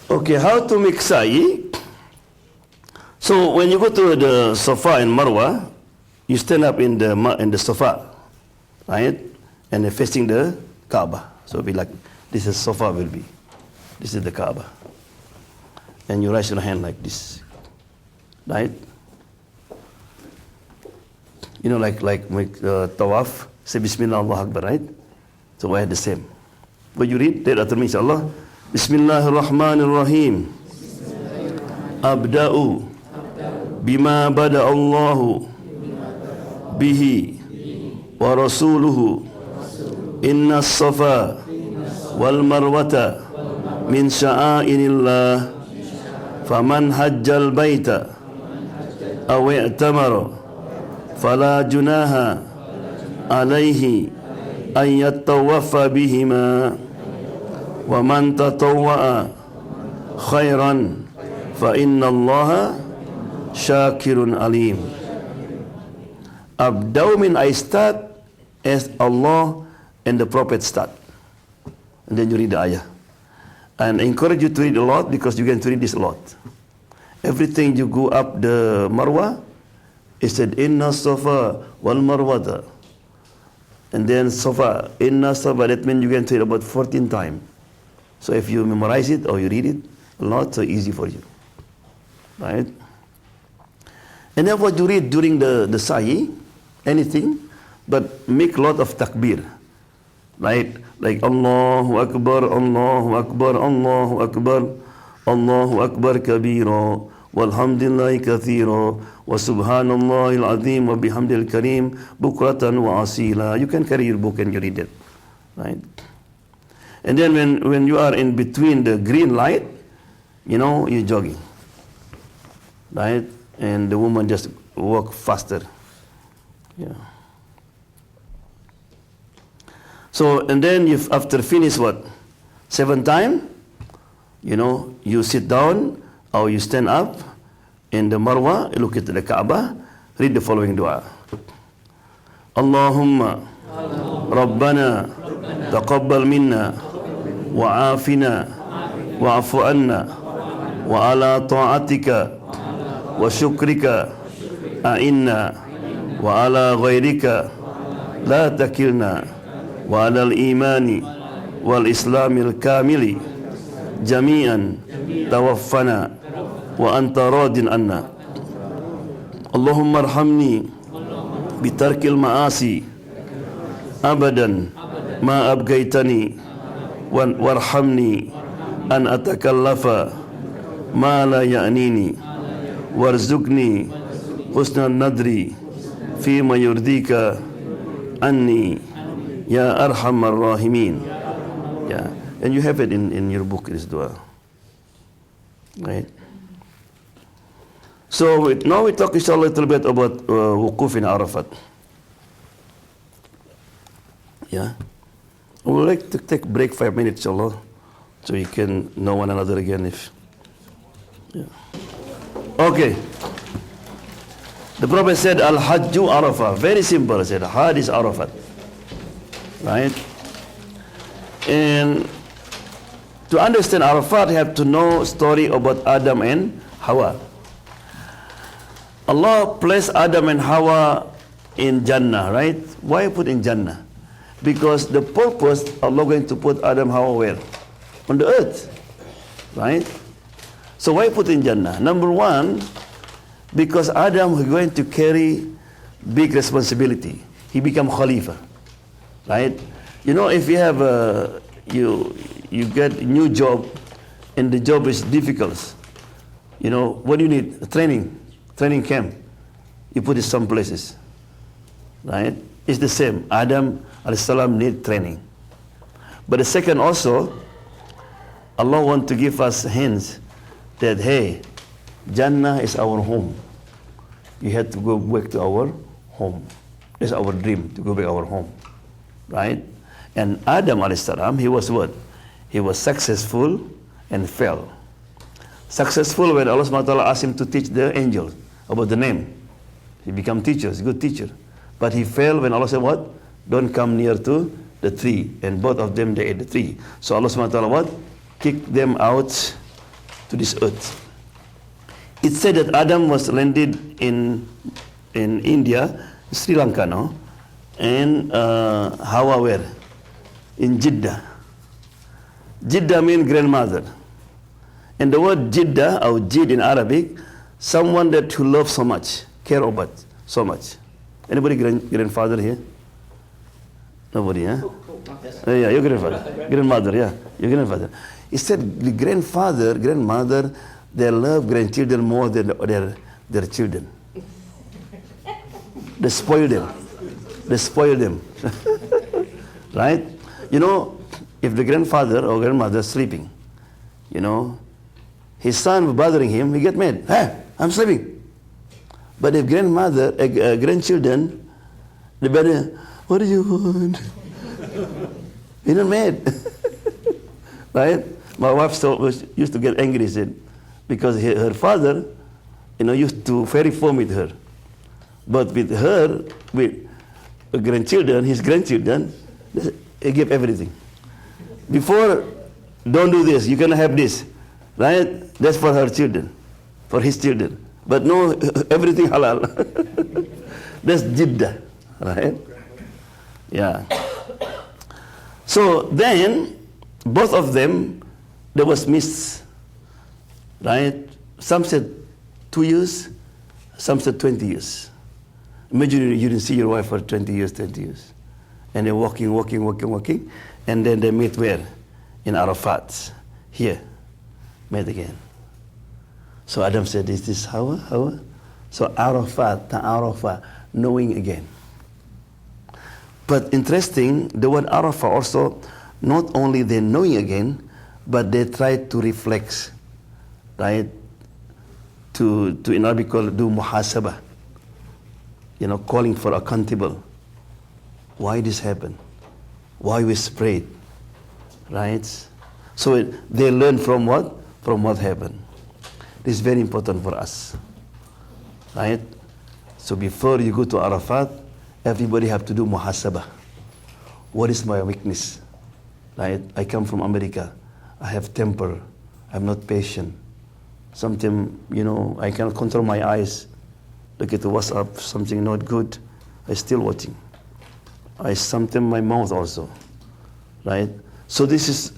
Okay, how to make sa'i? So when you go to the Safa and Marwa, you stand up in the Safa, right? And facing the Kaaba. So it'll be like, this is Safa will be. This is the Kaaba. And you raise your hand like this, right? You know, like make tawaf, say Bismillah, Allah Akbar, right? So I had the same. But you read that after me, inshallah. Bismillahirrahmanirrahim. Abda'u bima bada Allahu bihi wa rasuluhu inna as-safa wal marwata min sya'airillah faman hajjal baita aw i'tamara fala junaha alaihi an yattawaffa bihima wa man tatawwa'a khairan fa inna allaha syakirun alim. Abda'u mean I start as Allah and the Prophet start. And then you read the ayah. And I encourage you to read a lot because you can read this a lot. Everything you go up the Marwa, it said, Inna Safa wal Marwata. And then Safa, Inna Safa, that means you can read about 14 times. So if you memorize it or you read it a lot, so easy for you. Right? And then what you read during the sa'i, anything, but make a lot of takbir. Right? Like Allahu Akbar, Allahu Akbar, Allahu Akbar, Allahu Akbar kabira, walhamdulillahi kathira, wa subhanallahi al-azim, wa bihamdil kareem, bukratan wa asila. You can carry your book and you read it. Right? And then when you are in between the green light, you know, you're jogging. Right? And the woman just walk faster. Yeah. So, and then if after finish what? 7 times, you know, you sit down or you stand up in the Marwa, look at the Kaaba, read the following dua. Allahumma Rabbana taqabbal minna wa afina wa afu anna wa ala ta'atika wa syukrika a'inna wa ala ghairika la takilna wa ala al-imani wal islamil kamili jami'an tawaffana wa anta radin anna. Allahumma arhamni bitarkil ma'asi abadan ma abgaitani warhamni an atakallafa ma la ya'nini warzuqni husnan nadri fima yurdika anni ya arhamar rahimin. Yeah, and you have it in your book, this dua. Right? So now we talk inshallah a little bit about wukuf in Arafat. Yeah? We would like to take a break 5 minutes, inshallah, so you can know one another again if... Yeah. Okay. The Prophet said, Al-Hajju Arafah. Very simple, he said, Hajj is Arafat. Right? And to understand Arafat, you have to know story about Adam and Hawa. Allah placed Adam and Hawa in Jannah, right? Why put in Jannah? Because the purpose, Allah going to put Adam and Hawa where? On the earth, right? So why put in Jannah? Number one, because Adam is going to carry big responsibility. He become Khalifa, right? You know, if you have you get a new job and the job is difficult, you know, what do you need? A training camp. You put it some places, right? It's the same. Adam alayhi salam need training. But the second also, Allah want to give us hints that, hey, Jannah is our home. you had to go back to our home. That's our dream, to go back our home, right? And Adam alayhi salam, he was what? He was successful and fell. Successful when Allah subhanahu wa ta'ala asked him to teach the angels about the name. He became teacher, he's a good teacher. But he fell when Allah said what? Don't come near to the tree. And both of them, they ate the tree. So Allah subhanahu wa ta'ala what? Kicked them out to this earth. It said that Adam was landed in India, Sri Lanka, no? And Hawa where? In Jeddah. Jeddah means grandmother. And the word Jeddah, or Jid in Arabic, someone that who loves so much, care about so much. Anybody grandfather here? Nobody, huh? Yeah, your grandfather. Grandmother, yeah, your grandfather. He said the grandfather, grandmother, they love grandchildren more than their children. They spoil them. They spoil them. Right? You know, if the grandfather or grandmother is sleeping, you know, his son bothering him, he get mad. Hey, I'm sleeping. But if grandchildren, they better, what do you want? You're not mad. Right? My wife used to get angry, said, because her father, you know, used to very firm with her. But with her, with grandchildren, his grandchildren, he gave everything. Before, don't do this, you cannot have this. Right? That's for her children, for his children. But no, everything halal. That's Jeddah. Right? Yeah. So then, both of them, there was miss. Right? Some said 2 years, some said 20 years. Imagine you didn't see your wife for 20 years. And they're walking, and then they meet where? In Arafat. Here. Met again. So Adam said, is this Hawa? So Arafat, knowing again. But interesting, the word Arafat also, not only they knowing again, but they try to reflect, right? To in Arabic call do muhasabah. You know, calling for accountable. Why this happened? Why we sprayed? Right? So they learn from what? From what happened. This is very important for us. Right? So before you go to Arafat, everybody have to do muhasabah. What is my weakness? Right? I come from America. I have temper. I'm not patient. Sometimes, you know, I cannot control my eyes. Look at the WhatsApp, something not good. I still watching. Sometimes my mouth also. Right? So this is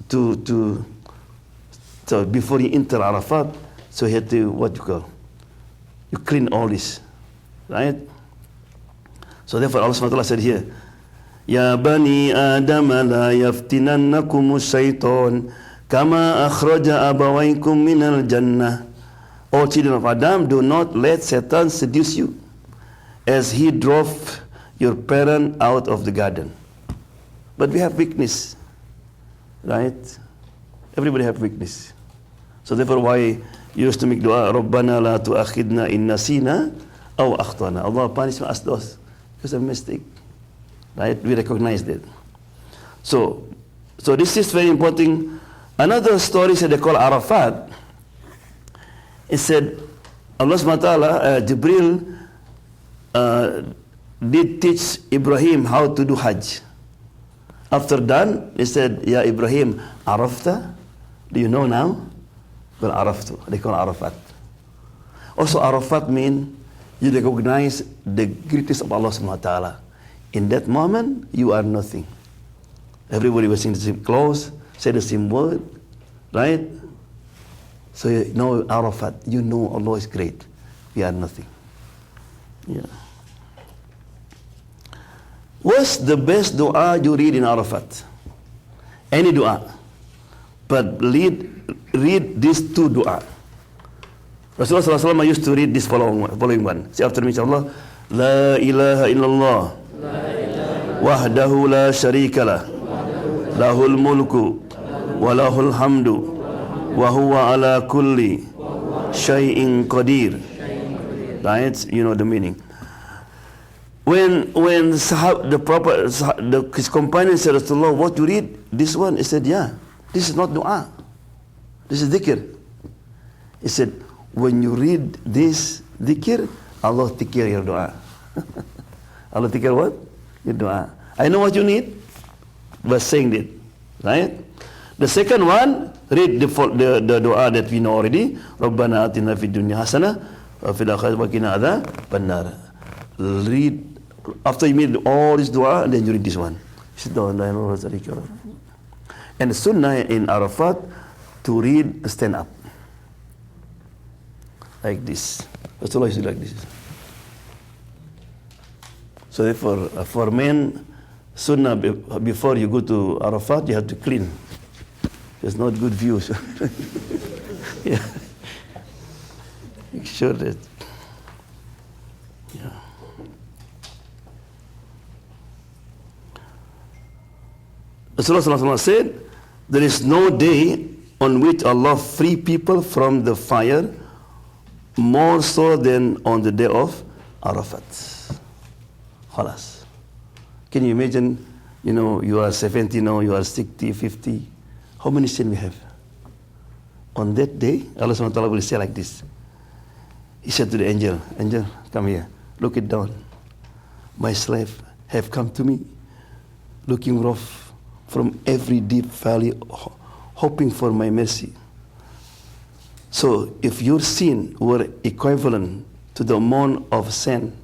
so before you enter Arafat, so you have to, what you call? You clean all this. Right? So therefore Allah SWT said here, Ya bani Adam la yaftinannakum shaitan kama akhraja abawaykum minal jannah. O children of Adam, do not let Satan seduce you as he drove your parent out of the garden. But we have weakness. Right? Everybody have weakness. So therefore why you used to make dua, Rabbana la tu'akhidna in nasina aw akhtana. Allah punish us those because of mistake. Right? We recognize that. So this is very important. Another story that they call Arafat. It said Allah subhanahu wa ta'ala, Jibril did teach Ibrahim how to do Hajj. After done, he said, Ya Ibrahim, Arafta? Do you know now? Well, Araftu. They call Arafat. Also, Arafat means you recognize the greatness of Allah subhanahu wa ta'ala. In that moment, you are nothing. Everybody was in the same clothes, say the same word, right? So you know Arafat, you know Allah is great. We are nothing. Yeah. What's the best dua you read in Arafat? Any dua. But read these two dua. Rasulullah SAW used to read this following one. Say after me, insyaAllah. La ilaha illallah. Wahdahu la sharika lah. Lahul mulku. Wa lahul hamdu. Wa huwa ala kulli shay'in qadir. right? You know the meaning. When his companion said, Rasulullah, what you read? This one? He said, yeah, this is not dua. This is dhikr. He said, when you read this dhikr, Allah take care of your dua. Allah take care of what? Your dua. I know what you need, but saying it, right? The second one, read the dua that we know already. Rabbana atina fid dunya hasanah wa fil akhirati qina adzaban nar. Read after you made all this dua, and then you read this one. And the sunnah in Arafat to read stand up like this. Rasulullah used to like this. So therefore, for men, sunnah before you go to Arafat, you have to clean. There's not good views. Yeah. Make sure that. Yeah. Rasulullah said, there is no day on which Allah free people from the fire more so than on the day of Arafat. Khalas. Can you imagine, you are 70 now, you are 60, 50. How many sins we have? On that day, Allah SWT will say like this. He said to the angel, angel, come here, look it down. My slave have come to me, looking rough from every deep valley, hoping for my mercy. So if your sin were equivalent to the amount of sand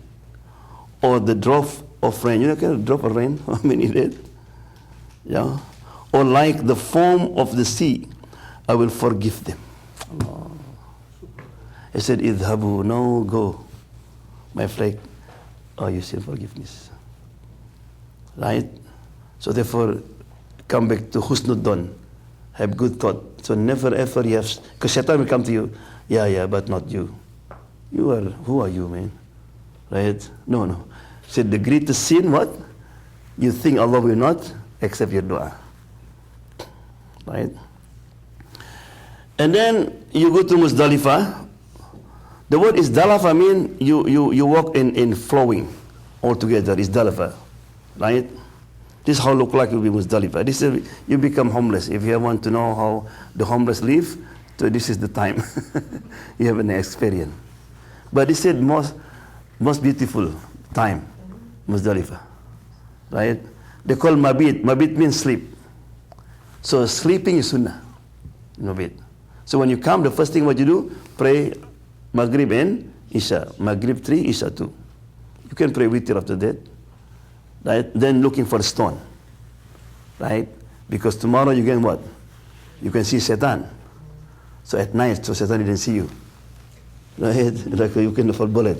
or the drop of rain, kind of drop of rain, how many did? Yeah. Or like the foam of the sea, I will forgive them. Allah. He said, idhabu, no, go. My flag, you sin forgiveness. Right? So therefore, come back to husnuddon. Have good thought. So never ever you have, because shaitan will come to you, yeah, but not you. Who are you, man? Right? No. Said the greatest sin, what? You think Allah will not accept your dua. Right? And then you go to Muzdalifah. The word is Dalafa mean you walk in flowing altogether. Is Dalafa. Right? This is how look like you be Muzdalifah. This is you become homeless. If you want to know how the homeless live, so this is the time. You have an experience. But this is most beautiful time, Muzdalifah. Right? They call Mabit. Mabit means sleep. So sleeping is sunnah. Mabit. So when you come, the first thing what you do, pray Maghrib and Isha. Maghrib 3, Isha 2. You can pray witr after that. Right? Then looking for a stone. Right? Because tomorrow you can what? You can see Satan. So at night, so Satan didn't see you. Right? Like you can fall bullet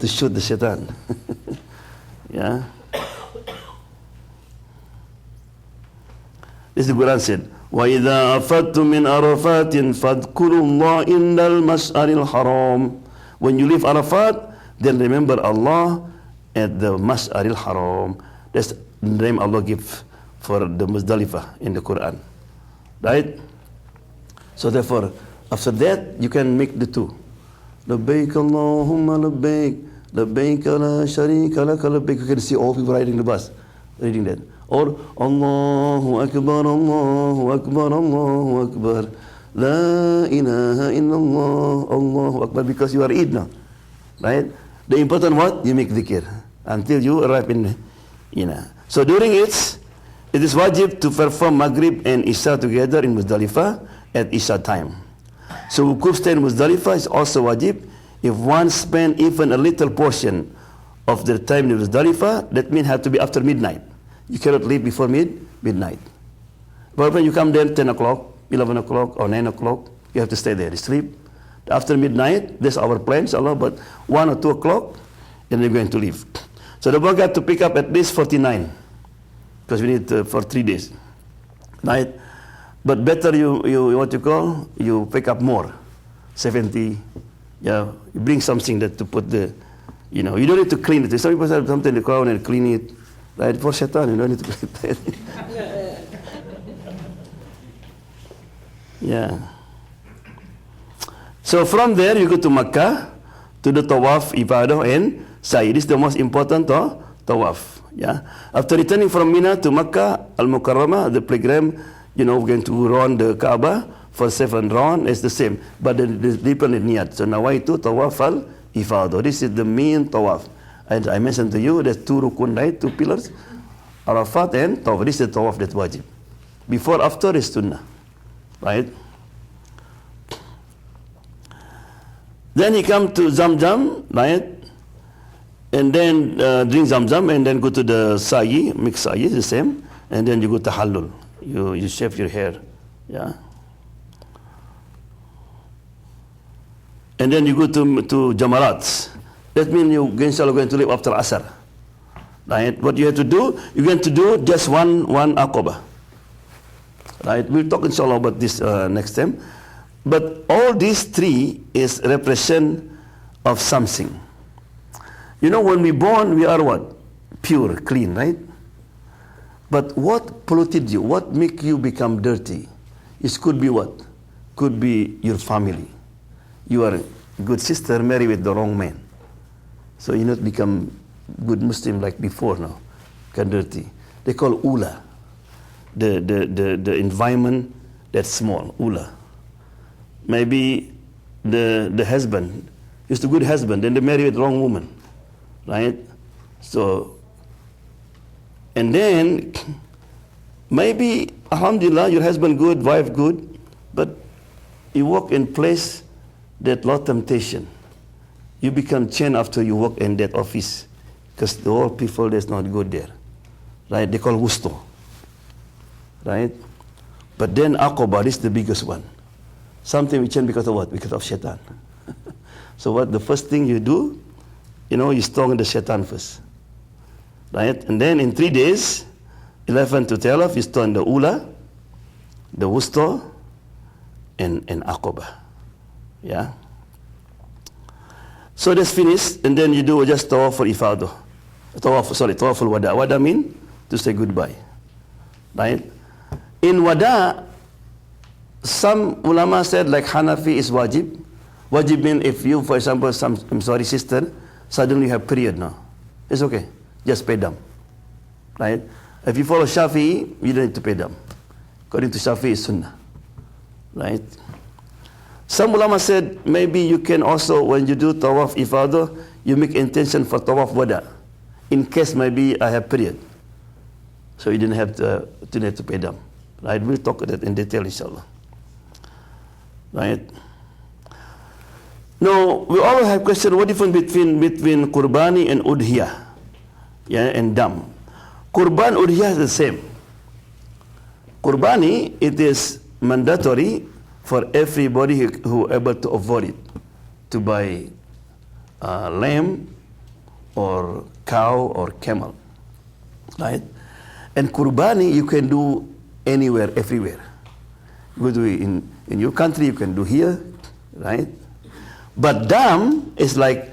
to shoot the Satan. Yeah? This is the Quran said, وَإِذَا أَفَدْتُم مِّنْ أَرَفَاتٍ فَاذْكُرُوا اللَّهَ إِنَّ الْمَشْعَرِ الْحَرَامِ. When you leave Arafat, then remember Allah at the Mash'ar al-Haram. That's the name Allah gives for the Muzdalifah in the Quran. Right? So therefore, after that, you can make the two. Labbaik Allahumma labbaik, labbaik la sharika laka labbaik. You can see all people riding the bus, reading that. Or Allahu Akbar, Allahu Akbar, Allahu Akbar. La ilaha illallah, Allahu Akbar. Because you are Eid now. Right? The important what? You make dhikr until you arrive in, So during it is wajib to perform Maghrib and Isha together in Muzdalifah at Isha time. So wukuf stay in Muzdalifah is also wajib. If one spend even a little portion of their time in Muzdalifah, that means have to be after midnight. You cannot leave before midnight. But when you come there 10 o'clock, 11 o'clock or 9 o'clock, you have to stay there, sleep. After midnight, that's our plan, inshallah, but 1 or 2 o'clock, and they're going to leave. So the boy got to pick up at least 49, because we need for 3 days. Right? But better you pick up more, 70. Yeah, you bring something that to put the, you don't need to clean it. Some people have something in the crown and clean it. Right? For shaitan, you don't need to clean it. Yeah. So from there you go to Makkah to the tawaf, ibadah, and sa'i. This is the most important tawaf. Yeah. After returning from Mina to Makkah al-Mukarramah, the pilgrim, we're going to run the Kaaba for 7 rounds. It's the same, but the different niyat. So nawaitu tawaf al-ifadah. This is the main tawaf. And I mentioned to you, there's 2 rukun, right? 2 pillars, Arafat and tawaf. This is the tawaf that's wajib. Before, after is sunnah, right? Then he come to Zamzam, right? And then drink Zamzam, and then go to the sa'i, mix sa'i, the same. And then you go to halul. You shave your hair, yeah. And then you go to Jamarat. That means you inshallah going to live after Asr, right? What you have to do, you're going to do just one aqabah, right? We'll talk inshallah about this next time. But all these 3 is represent of something. When we born, we are what? Pure, clean, right? But what polluted you? What make you become dirty? It could be what? Could be your family. You are a good sister married with the wrong man. So you not become good Muslim like before now. Become dirty. They call ula. The environment that's small, ula. Maybe the husband is a good husband, then they marry with the wrong woman. Right? So, and then maybe, alhamdulillah, your husband good, wife good, but you work in place that lot temptation. You become chained after you work in that office, because the whole people that's not good there. Right? They call wusto. Right? But then aqabah is the biggest one. Something we change because of what? Because of shaitan. So what the first thing you do, you strong the shaitan first. Right? And then in 3 days, 11 to 12, you stone the ula, the wusta, and aqabah. Yeah? So that's finished, and then you do just tawaf for ifadah. Tawaf for wada. Wada mean to say goodbye. Right? In wada, some ulama said like Hanafi is wajib. Wajib means if you, for example, sister, suddenly you have period now. It's okay. Just pay them. Right? If you follow Shafi'i, you don't need to pay them. According to Shafi'i, it's sunnah. Right? Some ulama said maybe you can also, when you do tawaf ifadah, you make intention for tawaf wada. In case maybe I have period. So you didn't have to pay them. Right? We'll talk about that in detail, inshallah. Right? Now, we all have question, what difference between Qurbani and Udhiyah? Yeah, and Dam. Qurban, Udhiyah is the same. Qurbani, it is mandatory for everybody who able to afford it, to buy lamb or cow or camel. Right? And Qurbani, you can do anywhere, everywhere. You do it in your country, you can do here, right? But dam is like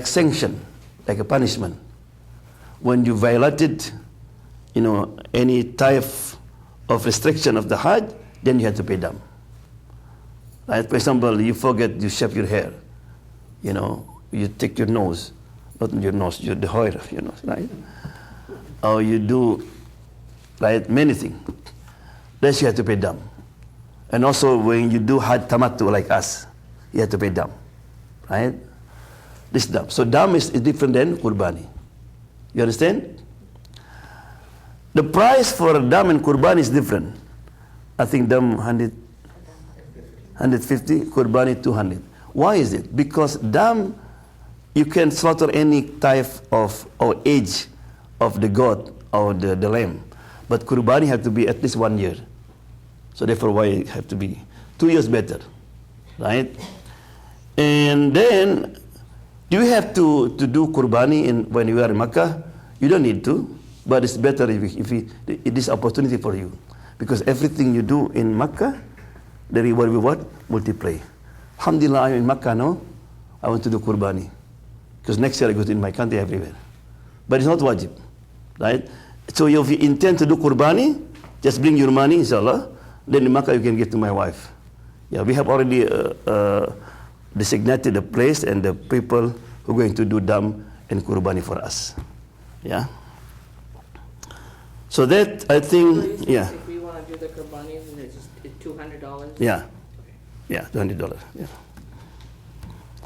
sanction, like a punishment. When you violated, any type of restriction of the Hajj, then you have to pay dam. Right? For example, you forget you shave your hair, you take your nose, not your nose, the hair of your nose, right? Or you do, right, many things. Then you have to pay dam. And also when you do Hajj tamattu like us, you have to pay dam. Right? This dam. So dam is different than Qurbani. You understand? The price for dam and Qurbani is different. I think dam 150, Qurbani 200. Why is it? Because dam, you can slaughter any type of or age of the goat or the lamb. But Qurbani have to be at least 1 year. So therefore why it have to be 2 years better. Right? And then, do you have to do Qurbani when you are in Makkah? You don't need to, but it's better if it is opportunity for you. Because everything you do in Makkah, the reward will what? Multiply. Alhamdulillah, I'm in Makkah now, I want to do Qurbani. Because next year I go to in my country everywhere. But it's not wajib. Right? So if you intend to do Qurbani, just bring your money, inshallah. Then in Makkah you can give to my wife. Yeah, we have already designated the place and the people who are going to do dam and kurbani for us. Yeah. So that I think, yeah. If we want to do the kurbani, then it's $200? Yeah. Yeah, $200. Yeah.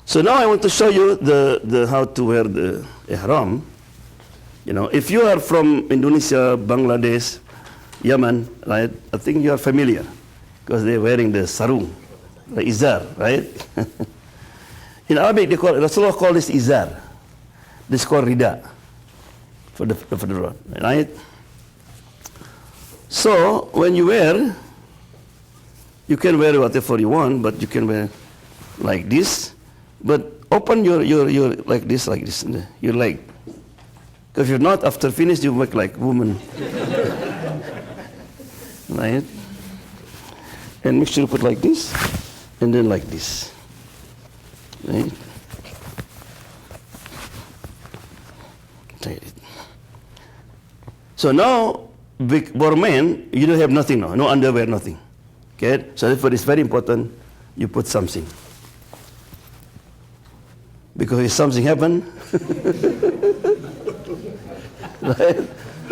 So now I want to show you the how to wear the ihram. You know, if you are from Indonesia, Bangladesh, Yemen, right? I think you are familiar because they're wearing the sarung, the izar, right? In Arabic, Rasulullah called this izar. This is called rida for the road, right? So when you wear, you can wear whatever you want, but you can wear like this. But open your like this, your leg. Because if not, after finish, you look like woman. Right? And make sure you put like this, and then like this. Right? So now, for men, you don't have nothing now, no underwear, nothing. Okay? So therefore, it's very important you put something. Because if something happen, right?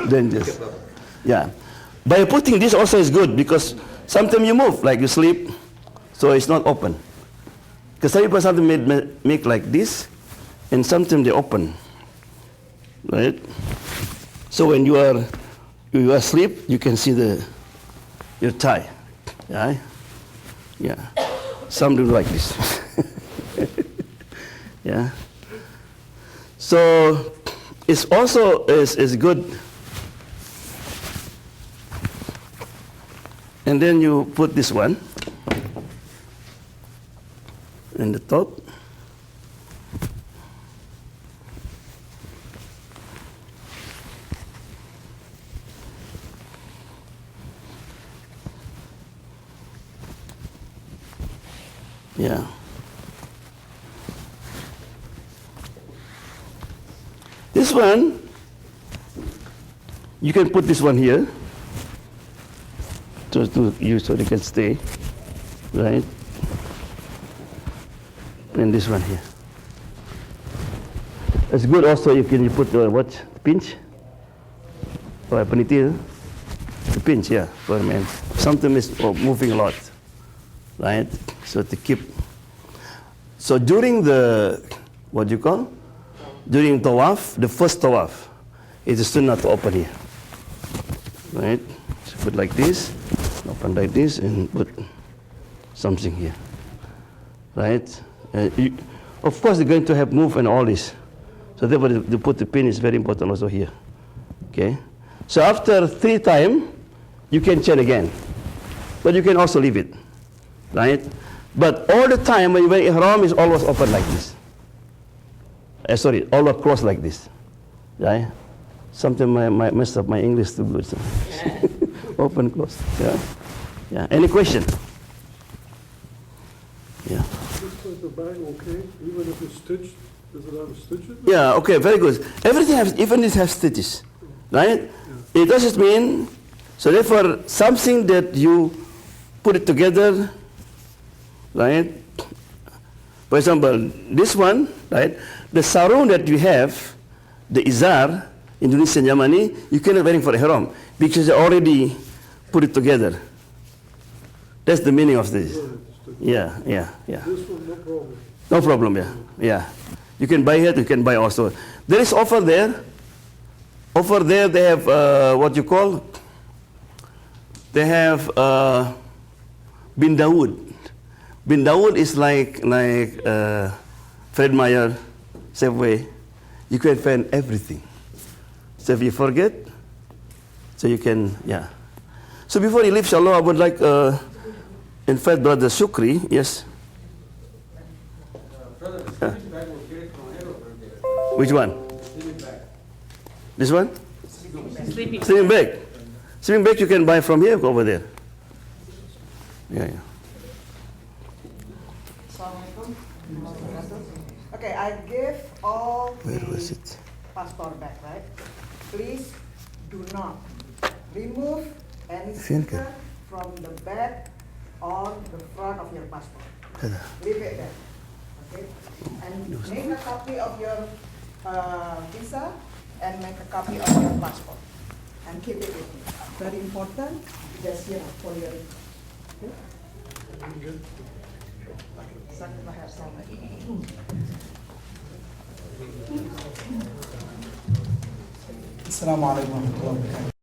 Then just, yeah. By putting this also is good because sometimes you move, like you sleep, so it's not open. Because some people sometimes make like this, and sometimes they open, right? So when you are asleep, you can see your thigh, yeah, yeah. Some do like this, yeah. So it's also is good. And then you put this one in the top. Yeah. This one, you can put this one here. So they can stay, right? And this one here. It's good also you put pinch or a ponytail. The pinch, yeah, for men. Sometimes it's moving a lot, right? So to keep. So during during tawaf, the first tawaf, it is still not to open here, right? So put like this. Open like this and put something here, right? Of course, they're going to have move and all this. So therefore, to put the pin is very important also here. Okay. So after 3 times, you can change again, but you can also leave it, right? But all the time when you wear ihram is always open like this. Always closed like this, right? Sometimes my mess up my English too good. So. Open, close. Yeah. Yeah. Any question? Yeah. Is the bag okay? Even if it's stitched, does it have a stitch in it? Yeah. Okay. Very good. Everything even it has stitches, right? Yeah. It doesn't mean. So therefore, something that you put it together, right? For example, this one, right? The sarung that you have, the izar, Indonesian Yamani, you cannot wear it for ihram because they already put it together. That's the meaning of this. Yeah. This one, no problem. No problem, yeah. You can buy it, you can buy also. There is offer there. Over there they have what you call? They have Bin Dawood. Bin Dawood is like Fred Meyer, Safeway. You can find everything. So if you forget, so you can, yeah. So before you leave, inshallah, I would like, in fact, Brother Shukri, yes? Brother, the sleeping bag will carry from here over there. Which one? Sleeping bag. This one? Sleeping. Sleeping bag. Sleeping bag you can buy from here over there. Yeah. Okay, I give all Where the was it? passport back, right? Please do not remove any Fianca. sticker from the back or the front of your passport. Leave it there. Okay? And make a copy of your visa and make a copy of your passport and keep it with you. Very important, just here for your okay? Jazakallah khairan. Assalamu alaikum warahmatullahi wabarakatuh.